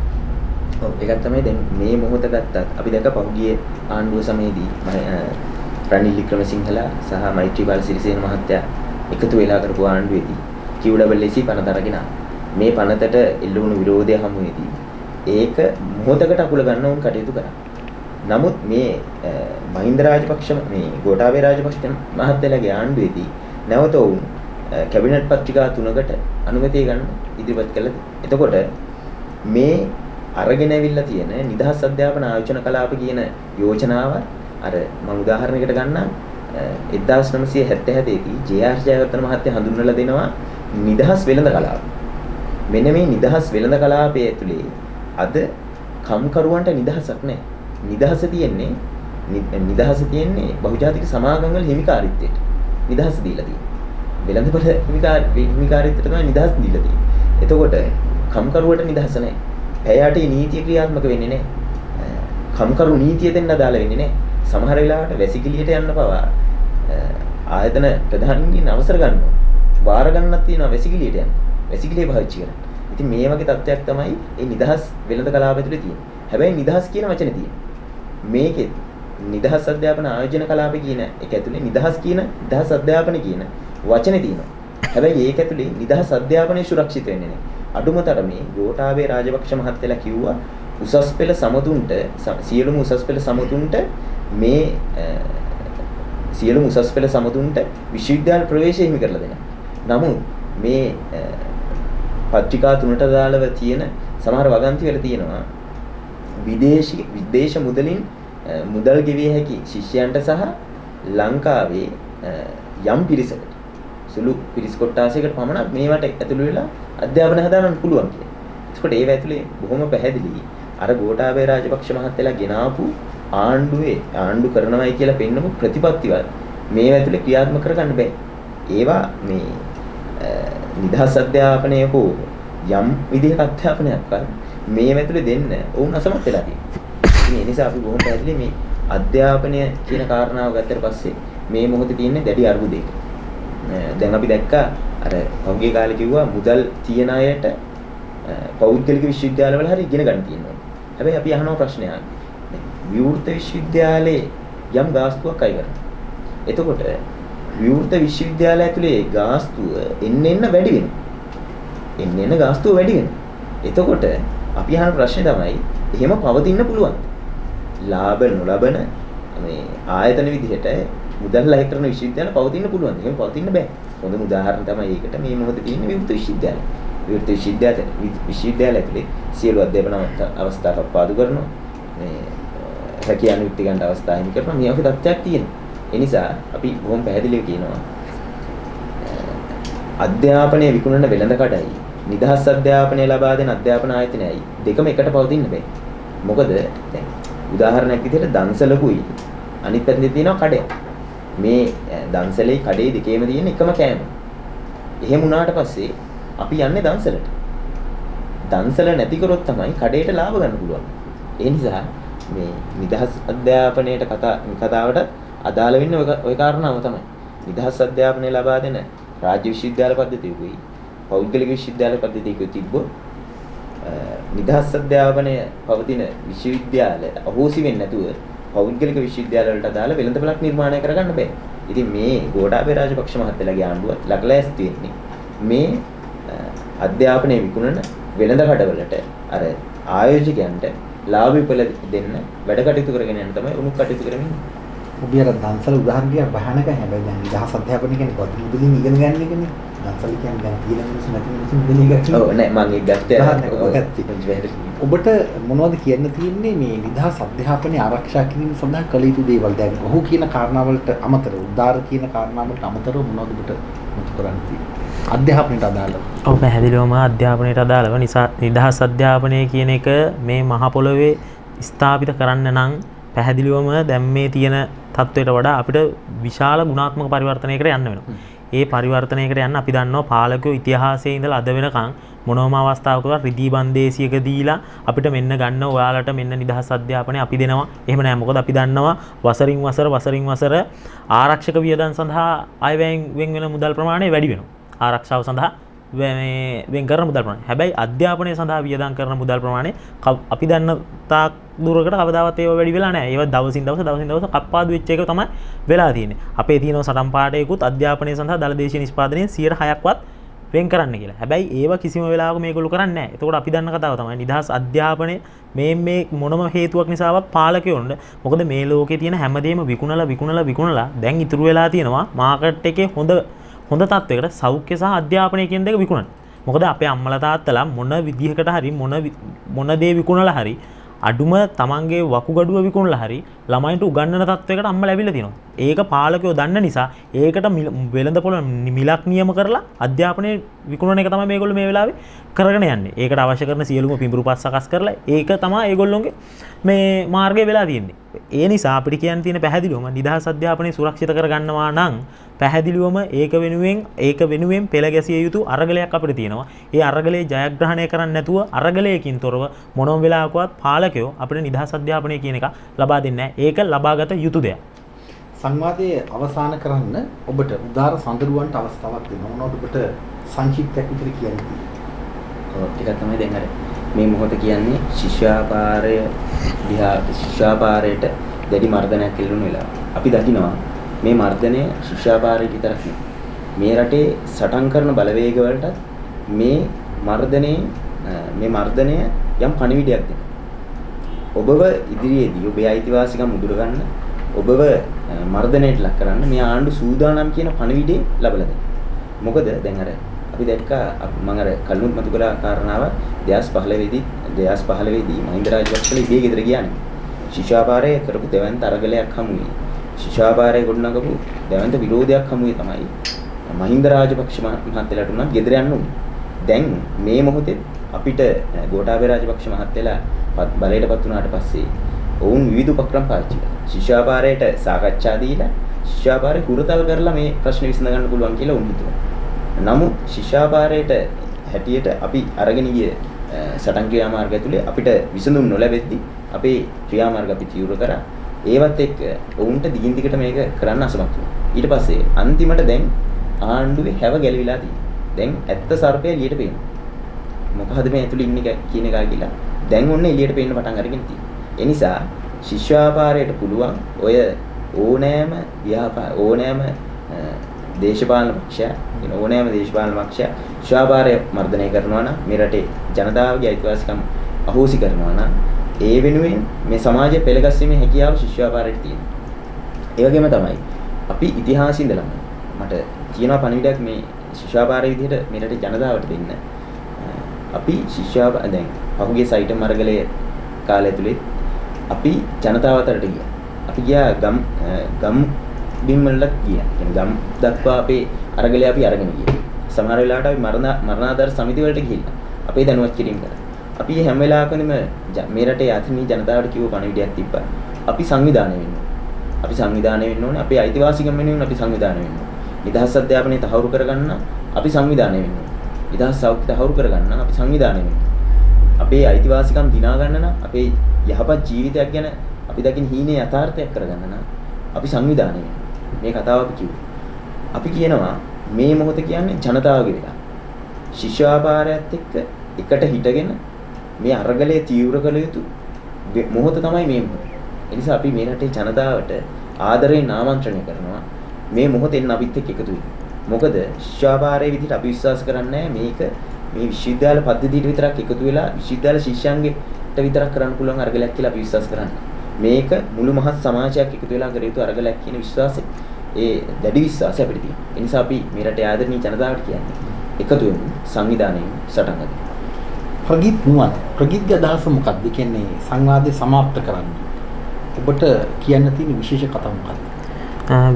ඔව් ඒකත් තමයි දැන් මේ මොහොත ගත්තත් අපි දැක පහුගිය ආණ්ඩුව සමයේදී රනිල් වික්‍රමසිංහලා සහ මෛත්‍රීපාල සිරිසේන මහත්තයා එකතු වෙලා කරපු ආණ්ඩුවේදී QWC පනත අරගෙන මේ පනතට එල්ල වුණු විරෝධය හමුවේදී ඒක මොහොතකට අකුල ගන්න උන් කටයුතු කරා. නමුත් මේ මහින්ද රාජපක්ෂ මේ ගෝඨාභය රාජපක්ෂ මහත්තයාගේ ආණ්ඩුවේදී නැවත වුන් කැබිනට් පත්‍රිකා 3කට අනුමැතිය ගන්න ඉදිරිපත් කළා. එතකොට මේ අරගෙන ඇවිල්ලා තියෙන නිදහස් අධ්‍යාපන ආයෝජන කලාප කියන යෝජනාව අර මම උදාහරණයකට ගන්නම් 1977 දී ජේ.ආර්. ජයවර්ධන මහත්තයා හඳුන්වලා දෙනවා නිදහස් වෙළඳ කලාප. මෙන්න මේ නිදහස් වෙළඳ කලාපයේ ඇතුලේ අද කම්කරුවන්ට නිදහසක් නැහැ. නිදහස තියෙන්නේ බහුජාතික සමාගම් වල හිමිකාරීත්වයට. නිදහස දීලා තියෙන්නේ. වෙළඳපොළ හිමිකාරීත්වයට තමයි නිදහස දීලා තියෙන්නේ. එතකොට කම්කරුවට නිදහස නැහැ. පැයටේ නීතිය ක්‍රියාත්මක වෙන්නේ නැහැ. කම්කරු නීතිය දෙන්න අදාළ වෙන්නේ නැහැ. සමහර වෙලාවට වැසිකිළියට යන්න පවා ආයතන ප්‍රධානීන්ගෙන් අවසර ගන්නවා. වාර ගන්නක් තියෙනවා වැසිකිළියට යන්න. වැසිකිළිය පාවිච්චි කරන්න. ඉතින් මේ වගේ තත්ත්වයක් තමයි මේ නිදහස් වෙළඳ කලාපය තුළ තියෙන්නේ. හැබැයි නිදහස් කියන වචනේ තියෙන්නේ. මේකෙත් නිදහස් අධ්‍යාපන ආයෝජන කලාපේ කියන එක ඇතුලේ නිදහස් අධ්‍යාපන කියන වචනේ තියෙනවා. හැබැයි ඒක ඇතුලේ නිදහස් අධ්‍යාපනය සුරක්ෂිත වෙන්නේ නැහැ. අඩුම තරමේ ගෝඨාභය රාජපක්ෂ මහත්තයලා කිව්වා උසස් පෙළ සමතුන්ට සියලුම උසස් පෙළ සමතුන්ට මේ සියලුම උසස් පෙළ සමතුන්ට විශ්වවිද්‍යාල ප්‍රවේශය හිමි කරලා දෙනවා. නමුත් මේ පත්‍රිකා 3ට දාලව තියෙන සමහර වගන්ති වල තියෙනවා විදේශ මුදලින් මුදල් ගෙවිය හැකි ශිෂ්‍යයන්ට සහ ලංකාවේ යම් පිරිසකට සුළු පිරිස් කොට්ටාසයකට පමණ මේවට ඇතුළු වෙලා අධ්‍යාපනය හදාගන්න පුළුවන් කියලා. ඒකට ඒව ඇතුලේ බොහොම පැහැදිලි අර ගෝඨාභය රාජපක්ෂ මහත්තයලා ගෙනාපු ආණ්ඩු කරනවායි කියලා පෙන්නපු ප්‍රතිපත්තිවල මේව ඇතුලේ ක්‍රියාත්මක කරගන්න බෑ. ඒවා මේ නිදහස් අධ්‍යාපනය හෝ යම් විදිහක අධ්‍යාපනයක් කරන මේව ඇතුලේ දෙන්න වුන් අසමත් වෙලා තියෙනවා. ඒ නිසා අපි බොහොම පැහැදිලි මේ අධ්‍යාපනය කියන කාරණාව ගත්තට පස්සේ මේ මොහොතේ තියෙන දැඩි අර්බුදයක. දැන් අපි දැක්කා අර පහුගිය කාලේ කිව්වා මුදල් තියන අයට පෞද්ගලික විශ්වවිද්‍යාලවල හරි ඉගෙන ගන්න තියෙනවා. හැබැයි අපි අහනවා ප්‍රශ්නයක්. විවෘත විශ්වවිද්‍යාලයේ යම් ගාස්තුවක් අය කරනවා. එතකොට විවෘත විශ්වවිද්‍යාලය ඇතුලේ ගාස්තුව එන්න වැඩි වෙනවා. එන්න ගාස්තුව වැඩි වෙනවා. එතකොට අපි අහන ප්‍රශ්නේ තමයි එහෙම පවතින්න පුළුවන්. ලාභ නොලබන මේ ආයතන විදිහට මුදල් ලයි කරන විශ්වවිද්‍යාල පවතින්න පුළුවන්. එහෙම පවතින්න බෑ. හොඳම උදාහරණ තමයි ඒකට මේ මොහොතේ තියෙන විවෘත විශ්වවිද්‍යාලය. විවෘත විශ්වවිද්‍යාල ඇතුලේ සියලු අධ්‍යාපන අවස්ථා කප්පාදු කරනවා. මේ රැකියානු විත්ති ගන්න අවස්ථා හිමි කරනවා. මේ වගේ තත්ත්වයක් තියෙනවා. ඒ නිසා අපි බොහොම පැහැදිලිව කියනවා අධ්‍යාපනය විකුණන වෙළඳකඩයි නිදහස් අධ්‍යාපනය ලබා දෙන අධ්‍යාපන ආයතනයයි දෙකම එකට පවතින්න බෑ. මොකද දැන් උදාහරණයක් විදිහට දන්සලකුයි අනිත් පැත්තේ තියෙනවා කඩයක්. මේ දන්සලේ කඩේ දෙකේම තියෙන එකම කෑම. එහෙම වුණාට පස්සේ අපි යන්නේ දන්සලට. දන්සල නැති කරොත් තමයි කඩේට ලාභ ගන්න පුළුවන්. ඒ නිසා මේ නිදහස් අධ්‍යාපනයට කතාවට අදාළ වෙන්නේ ওই කාරණාව තමයි. නිදහස් අධ්‍යාපනය ලබා දෙන රාජ්‍ය විශ්වවිද්‍යාල පද්ධතියකුයි පෞද්ගලික විශ්වවිද්‍යාල පද්ධතියකුයි තිබ්බොත් නිදහස් අධ්‍යාපනය පවතින විශ්වවිද්‍යාල අහෝසි වෙන්නේ නැතුව පෞද්ගලික විශ්වවිද්‍යාල වලට අදාළ වෙළඳපළක් නිර්මාණය කරගන්න බෑ. ඉතින් මේ ගෝඨාභය රාජපක්ෂ මහත්තයාගේ ආණ්ඩුව ලග්ලෑස්ති වෙන්නේ මේ අධ්‍යාපනය විකුණන වෙළඳ කඩවලට අර ආයෝජකයන්ට ලාභ විපල දෙන්න වැඩ කටයුතු කරගෙන යන තමයි උණු කටයුතු කරමින්. ඔබ අර දන්සල උදාහරණයක් භයානකයි. හැබැයි දැන් නිදහස් අධ්‍යාපනය කියන්නේ පොත් මුදලින් ඉගෙන ගන්න එකනේ. දන්සල කියන්නේ දැන් තියෙන මිනිස්සු නැති මිනිස්සු මුදලින් ඉගෙන ගන්න. ඔව් නෑ මම ඒක ගත්තේ. ඔබට මොනවද කියන්න තියෙන්නේ මේ නිදහස් අධ්‍යාපනය ආරක්ෂා කිරීම සඳහා කළ යුතු දේවල්? දැන් ඔහු කියන කාරණාවලට අමතරව උදාර කියන කාරණාවලට අමතරව මොනවද ඔබට මුතු කරන්න තියෙන්නේ? අධ්‍යාපනයට අදාළව. ඔව් පැහැදිලිවම අධ්‍යාපනයට අදාළව නිසා නිදහස් අධ්‍යාපනය කියන එක මේ මහ පොළොවේ ස්ථාපිත කරන්න නම් පැහැදිලිවම දැන් මේ තියෙන තත්ත්වයට වඩා අපිට විශාල ගුණාත්මක පරිවර්තනයකට යන්න වෙනවා. ඒ පරිවර්තනයකට යන්න අපි දන්නවා පාලකයෝ ඉතිහාසයේ ඉඳලා අද වෙනකන් මොනවාම අවස්ථාවකවත් රිදී බන්දේසියක දීලා අපිට මෙන්න ගන්න ඔයාලට මෙන්න නිදහස් අධ්‍යාපනය අපි දෙනවා. එහෙම නෑ. මොකද අපි දන්නවා වසරින් වසර ආරක්ෂක වියදම් සඳහා අයවැයෙන් වෙන් වෙන මුදල් ප්‍රමාණය වැඩි වෙනවා. ආරක්ෂාව සඳහා වෙන් කරන මුදල් ප්‍රමාණය. හැබැයි අධ්‍යාපනය සඳහා වියදම් කරන මුදල් ප්‍රමාණය අපි දන්න තාක් දුරකට කවදාවත් ඒව වැඩි වෙලා නැහැ. ඒව දවසින් දවස කප්පාදු වෙච්ච එක තමයි වෙලා තියෙන්නේ. අපේ තියෙන සටන් පාඩයකුත් අධ්‍යාපනය සඳහා දළ දේශීය නිෂ්පාදනයේ 106ක්වත් වෙන් කරන්න කියලා. හැබැයි ඒව කිසිම වෙලාවක මේගොල්ලෝ කරන්නේ නැහැ. එතකොට අපි දන්න කතාව තමයි නිදහස් අධ්‍යාපනය මේ මොනම හේතුවක් නිසාවත් පාලකයොන්ට මොකද මේ ලෝකේ තියෙන හැමදේම විකුණලා දැන් ඉතුරු වෙලා තියෙනවා මාකට් එකේ හොඳ තත්වයකට සෞඛ්‍ය සහ අධ්‍යාපනය කියන දෙක විකුණන්න. මොකද අපේ අම්මලා තාත්තලා මොන විදිහකට හරි මොන දේ විකුණලා හරි අඩුම තමන්ගේ වකුගඩුව විකුණලා හරි ළමයින්ට උගන්වන තත්වයකට අම්මලා ඇවිල්ලා තිනවා. ඒක පාලකයෝ දන්න නිසා ඒකට වෙළඳපොළ මිලක් නියම කරලා අධ්‍යාපනය විකුණන එක තමයි මේගොල්ලෝ මේ වෙලාවේ කරගෙන යන්නේ. ඒකට අවශ්‍ය කරන සියලුම පිඹුරුපත් සකස් කරලා ඒක තමයි ඒගොල්ලෝගේ මේ මාර්ගය වෙලා තියෙන්නේ. ඒ නිසා අපිට කියන්න තියෙන පැහැදිලිවම නිදහස් අධ්‍යාපනය සුරක්ෂිත කරගන්නවා නම් පැහැදිලිවම ඒක වෙනුවෙන් පෙළ ගැසිය යුතු අරගලයක් අපිට තියෙනවා. ඒ අරගලේ ජයග්‍රහණය කරන්න නැතුව අරගලයකින් තොරව මොනම වෙලාවකවත් පාලකයෝ අපිට නිදහස් අධ්‍යාපනය කියන එක ලබා දෙන්නේ නැහැ. ඒක ලබාගත යුතු දෙයක්. සංවාදයේ අවසන් කරන්න ඔබට උදාර සඳරුවන්ට අවස්ථාවක් දෙනවා. මොනවද ඔබට සංක්ෂිප්තයක් විතර කියන්න තියෙන්නේ? ඔව් ටිකක් තමයි දැන් අර මේ මොහොත කියන්නේ ශිෂ්‍යාපාරයට දැඩි මර්ධනයක් කෙල්ලුණු වෙලාව. අපි දකිනවා මේ මර්ධනය ශිෂ්‍යාපාරයට විතරක් නෙවෙයි. මේ රටේ සටන් කරන බලවේග වලට මේ මර්ධනය යම් පණිවිඩයක් දෙනවා. ඔබව ඉදිරියේදී ඔබේ අයිතිවාසිකම් උදුර ගන්න ඔබව මර්ධනයට ලක් කරන්න මේ ආණ්ඩු සූදානම් කියන පණිවිඩය ලබලා දෙනවා. මොකද දැන් අර අපි දැක්කා මම අර කල්ුත් මතු කළ කාරණාව 2015 දී මහින්ද රාජපක්ෂලා ඉබේ ගෙදර ගියානේ. ශිෂ්‍යාපාරයේ කරපු දෙවන්ත අරගලයක් හමුවේ ශිෂ්‍යාපාරයේ ගොඩනගපු දැවැන්ත විරෝධයක් හමුවේ තමයි මහින්ද රාජපක්ෂ මහත්තයාට උනා ගෙදර යන්න උනේ. දැන් මේ මොහොතේ අපිට ගෝඨාභය රාජපක්ෂ මහත්තයලා බලයටපත් වුණාට පස්සේ ඔවුන් විවිධ උපක්‍රම පාවිච්චි කළා. ශිෂ්‍යාපාරයට සාකච්ඡා දීලා ශිෂ්‍යාපාරේ හුරතල් කරලා මේ ප්‍රශ්න විසඳ ගන්න පුළුවන් කියලා උන් හිතුවා. නමුත් ශිෂ්‍යාපාරයට හැටියට අපි අරගෙන ගිය සටන් ක්‍රියාමාර්ග ඇතුලේ අපිට විසඳුම් නොලැබෙද්දී අපේ ක්‍රියාමාර්ග අපි තීව්‍ර කරා. ඒවත් එක්ක ඔවුන්ට දිගින් දිගට මේක කරන්න අසමත් වුණා. ඊට පස්සේ අන්තිමට දැන් ආණ්ඩුවේ හැව ගැලවිලා තියෙනවා. දැන් ඇත්ත සර්පය එළියට පේනවා. මොකද මේ ඇතුලේ ඉන්නේ කියන එක කියලා. දැන් ඔන්න එළියට පේන්න පටන් අරගෙන තියෙනවා. ඒ නිසා ශිෂ්‍යාපාරයට පුළුවන් ඔය ඕනෑම දේශපාලන පක්ෂය ශිෂ්‍යාපාරය මර්ධනය කරනවා නම් මේ රටේ ජනතාවගේ අයිතිවාසිකම් අහෝසි කරනවා නම් ඒ වෙනුවෙන් මේ සමාජය පෙළගැස්වීමේ හැකියාව ශිෂ්‍යාපාරයට තියෙනවා. ඒ වගේම තමයි අපි ඉතිහාසයේ ඉඳලම මට කියනවා පණිවිඩයක් මේ ශිෂ්‍යාපාරයේ විදිහට මේ රටේ ජනතාවට දෙන්න. අපි දැන් පහුගිය සයිටම් අරගලයේ කාලය තුලේ අපි ජනතාව අතරට ගියා. අපි ගියා ගම් බිම් වලට ගියා. يعني ගම් දක්වා අපේ අරගලය අපි අරගෙන ගියා. සමහර වෙලාවට අපි මරණාධාර සමිති වලට ගිහිල්ලා අපේ දැනුවත් කිරීම කරා. අපි හැම වෙලාවකම මේ රටේ ආත්මීය ජනතාවට කිව්ව පණිවිඩයක් තිබ්බා. අපි සංවිධානය වෙන්න ඕනේ. අපි සංවිධානය වෙන්න ඕනේ. අපේ අයිතිවාසිකම් වෙනුවෙන් අපි සංවිධානය වෙන්න ඕනේ. නිදහස් අධ්‍යාපනය තහවුරු කරගන්න අපි සංවිධානය වෙන්න ඕනේ. නිදහස් සෞඛ්‍ය තහවුරු කරගන්න අපි සංවිධානය වෙන්න ඕනේ. අපේ අයිතිවාසිකම් දිනා ගන්න නම් අපේ යහපත් ජීවිතයක් ගැන අපි දකින හීනේ යථාර්ථයක් කරගන්න නම් අපි සංවිධානය වෙන්න. මේ කතාව අපි කිව්වා. අපි කියනවා මේ මොහොත කියන්නේ ජනතාවගේ වෙලාව. ශිෂ්‍යාපාරයත් එක්ක එකට හිටගෙන මේ අරගලයේ තීව්‍ර කළ යුතු මොහොත තමයි මේ මොහොත. ඒ නිසා අපි මේ රටේ ජනතාවට ආදරයෙන් ආමන්ත්‍රණය කරනවා මේ මොහොතෙන් අපිත් එක්ක එකතු වෙන්න. මොකද ශිෂ්‍යාපාරයේ විදිහට අපි විශ්වාස කරන්නේ මේක මේ විශ්වවිද්‍යාල පද්ධතියට විතරක් එකතු වෙලා විශ්වවිද්‍යාල ශිෂ්‍යයන්ගේට විතරක් කරන්න පුළුවන් අරගලයක් කියලා අපි විශ්වාස කරන්නේ. මේක මුළු මහත් සමාජයක් එකතු වෙලා කර යුතු අරගලයක් කියන විශ්වාසය ඒ දැඩි විශ්වාසය අපිට තියෙනවා. ඒ නිසා අපි මේ රටේ ආදරණීය ජනතාවට කියන්නේ එකතු වෙමු සංවිධානයෙන් සටන් ගමු. ප්‍රගීත්ගේ අදහස මොකක්ද? කියන්නේ සංවාදය સમાપ્ત කරන්න. ඔබට කියන්න තියෙන විශේෂ කතාව මොකක්ද?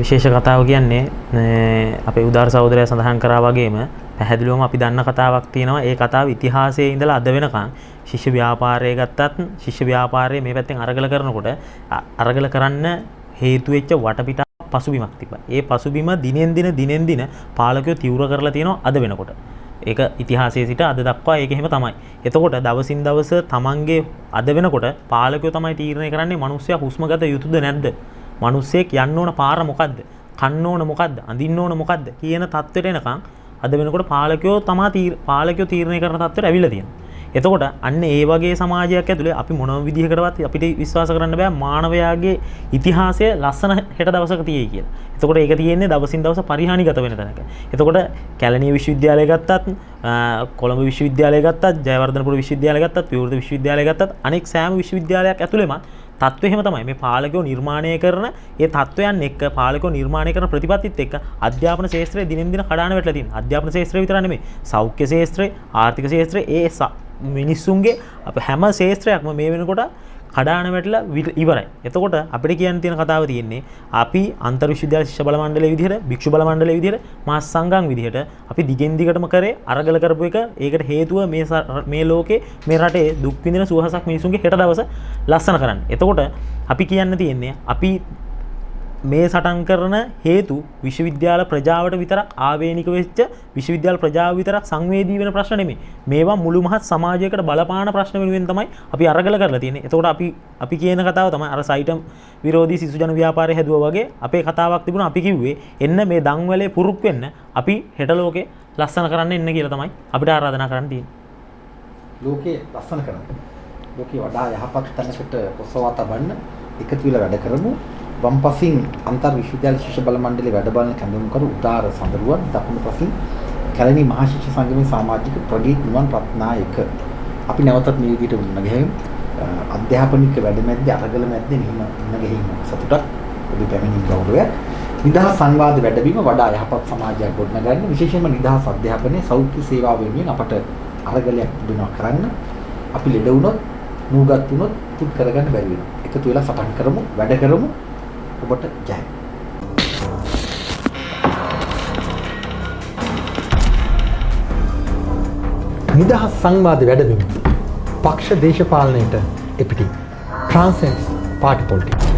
විශේෂ කතාව කියන්නේ අපේ උදාර සහෝදරයා සඳහන් කරා වගේම පැහැදිලිවම අපි දන්න කතාවක් තියෙනවා. ඒ කතාව ඉතිහාසයේ ඉඳලා අද වෙනකන් ශිෂ්‍ය ව්‍යාපාරය ගත්තත් ශිෂ්‍ය ව්‍යාපාරයේ මේ පැත්තෙන් අරගල කරනකොට අරගල කරන්න හේතු වෙච්ච වටපිටාව පසුබිමක් තිබ්බා. ඒ පසුබිම දිනෙන් දින පාලකයෝ තීව්‍ර කරලා තියෙනවා අද වෙනකොට. ඒක ඉතිහාසයේ සිට අද දක්වා ඒක එහෙම තමයි. එතකොට දවසින් දවස තමන්ගේ අද වෙනකොට පාලකයෝ තමයි තීරණය කරන්නේ මිනිස්සයා හුස්ම ගත යුතුද නැද්ද? මිනිස්සෙක් යන්න ඕන පාර මොකද්ද? කන්න ඕන මොකද්ද? අඳින්න ඕන මොකද්ද? කියන තත්ත්වයට එනකන් අද වෙනකොට පාලකයෝ තීරණය කරන තත්ත්වයට ඇවිල්ලා තියෙනවා. එතකොට අන්න ඒ වගේ සමාජයක් ඇතුලේ අපි මොන විදිහකටවත් අපිට විශ්වාස කරන්න බෑ මානවයාගේ ඉතිහාසය ලස්සන හෙට දවසක තියෙයි කියලා. එතකොට ඒක තියෙන්නේ දවසින් දවස පරිහානිගත වෙන තැනක. එතකොට කැලණිය විශ්වවිද්‍යාලය ගත්තත්, කොළඹ විශ්වවිද්‍යාලය ගත්තත්, ජයවර්ධනපුර විශ්වවිද්‍යාලය ගත්තත්, විවෘත විශ්වවිද්‍යාලය ගත්තත් අනෙක් සෑම විශ්වවිද්‍යාලයක් ඇතුළේම තත්ත්වය එහෙම තමයි. මේ පාලකයෝ නිර්මාණය කරන ඒ තත්ත්වයන් එක්ක පාලකයෝ නිර්මාණය කරන ප්‍රතිපත්තිත් එක්ක අධ්‍යාපන ශාස්ත්‍රය දිනෙන් දින කඩාන වැටලා තියෙනවා. අධ්‍යාපන ශාස්ත්‍රය විතර නෙමෙයි. සෞඛ්‍ය ශාස්ත්‍රය, ආර්ථික ශාස්ත්‍රය ඒ මිනිස්සුන්ගේ අප හැම ශාස්ත්‍රයක්ම මේ වෙනකොට කඩාන වැටලා ඉවරයි. එතකොට අපිට කියන්න තියෙන කතාව තියෙන්නේ අපි අන්තර් විශ්වවිද්‍යාල ශිෂ්‍ය බල මණ්ඩලයේ විදිහට, භික්ෂු බල මණ්ඩලයේ විදිහට, මාස් සංඝම් විදිහට අපි දිගින් දිගටම කරේ අරගල කරපු එක. ඒකට හේතුව මේ ලෝකේ මේ රටේ දුක් විඳින සුවහසක් මිනිසුන්ගේ හෙට දවස ලස්සන කරන්න. එතකොට අපි කියන්න තියෙන්නේ අපි මේ සටන් කරන හේතු විශ්වවිද්‍යාල ප්‍රජාවට විතරක් ආවේනික වෙච්ච විශ්වවිද්‍යාල ප්‍රජාව විතරක් සංවේදී වෙන ප්‍රශ්න නෙමෙයි. මේවා මුළු මහත් සමාජයකට බලපාන ප්‍රශ්න වෙනුවෙන් තමයි අපි අරගල කරලා තියෙන්නේ. එතකොට අපි කියන කතාව තමයි අර සයිටම් විරෝධී සිසු ජන ව්‍යාපාරය හැදුවා වගේ අපේ කතාවක් තිබුණා. අපි කිව්වේ එන්න මේ දන්වැලේ පුරුක් වෙන්න අපි හෙට ලෝකේ ලස්සන කරන්න එන්න කියලා තමයි අපිට ආරාධනා කරන්න තියෙන්නේ. ලෝකේ ලස්සන කරන්න. ලෝකේ වඩා යහපත් තැනකට ඔසවා තබන්න එකතු වෙලා වැඩ කරමු. වම්පසින් අන්තර් විශ්වවිද්‍යාල ශිෂ්‍ය බල මණ්ඩලයේ වැඩ බලන කැඳවුම්කරු උදාර සඳරුවන්, දකුණු පසින් කැලණි මහා ශිෂ්‍ය සංගමේ සමාජික ප්‍රගීත් නුවන් රත්නායක. අපි නැවතත් මේ විදිහට මුණ ගැහෙමු. අධ්‍යාපනික වැඩමැද්දේ අරගල මැද්දේ මෙහිම මුණ ගැහිම සතුටක් ඔබේ පැමිණීම ගෞරවයක්. නිදහස් සංවාද වැඩබිම වඩා යහපත් සමාජයක් ගොඩනගන්න, විශේෂයෙන්ම නිදහස් අධ්‍යාපනයේ සෞඛ්‍ය සේවාව වෙනුවෙන් අපට අරගලයක් තිබෙනවා කරන්න. අපි ලෙඩ වුණොත්, නූගත් වුණොත් පුත් කරගන්න බැරි වෙනවා. එකතු වෙලා සටන් කරමු, වැඩ කරමු. ඔබට ජය. නිදහස් සංවාද වැඩබිම පක්ෂ දේශපාලනයට එපිටි ට්‍රාන්සෙන්ඩ්ස් පාටි පොලිටික්ස්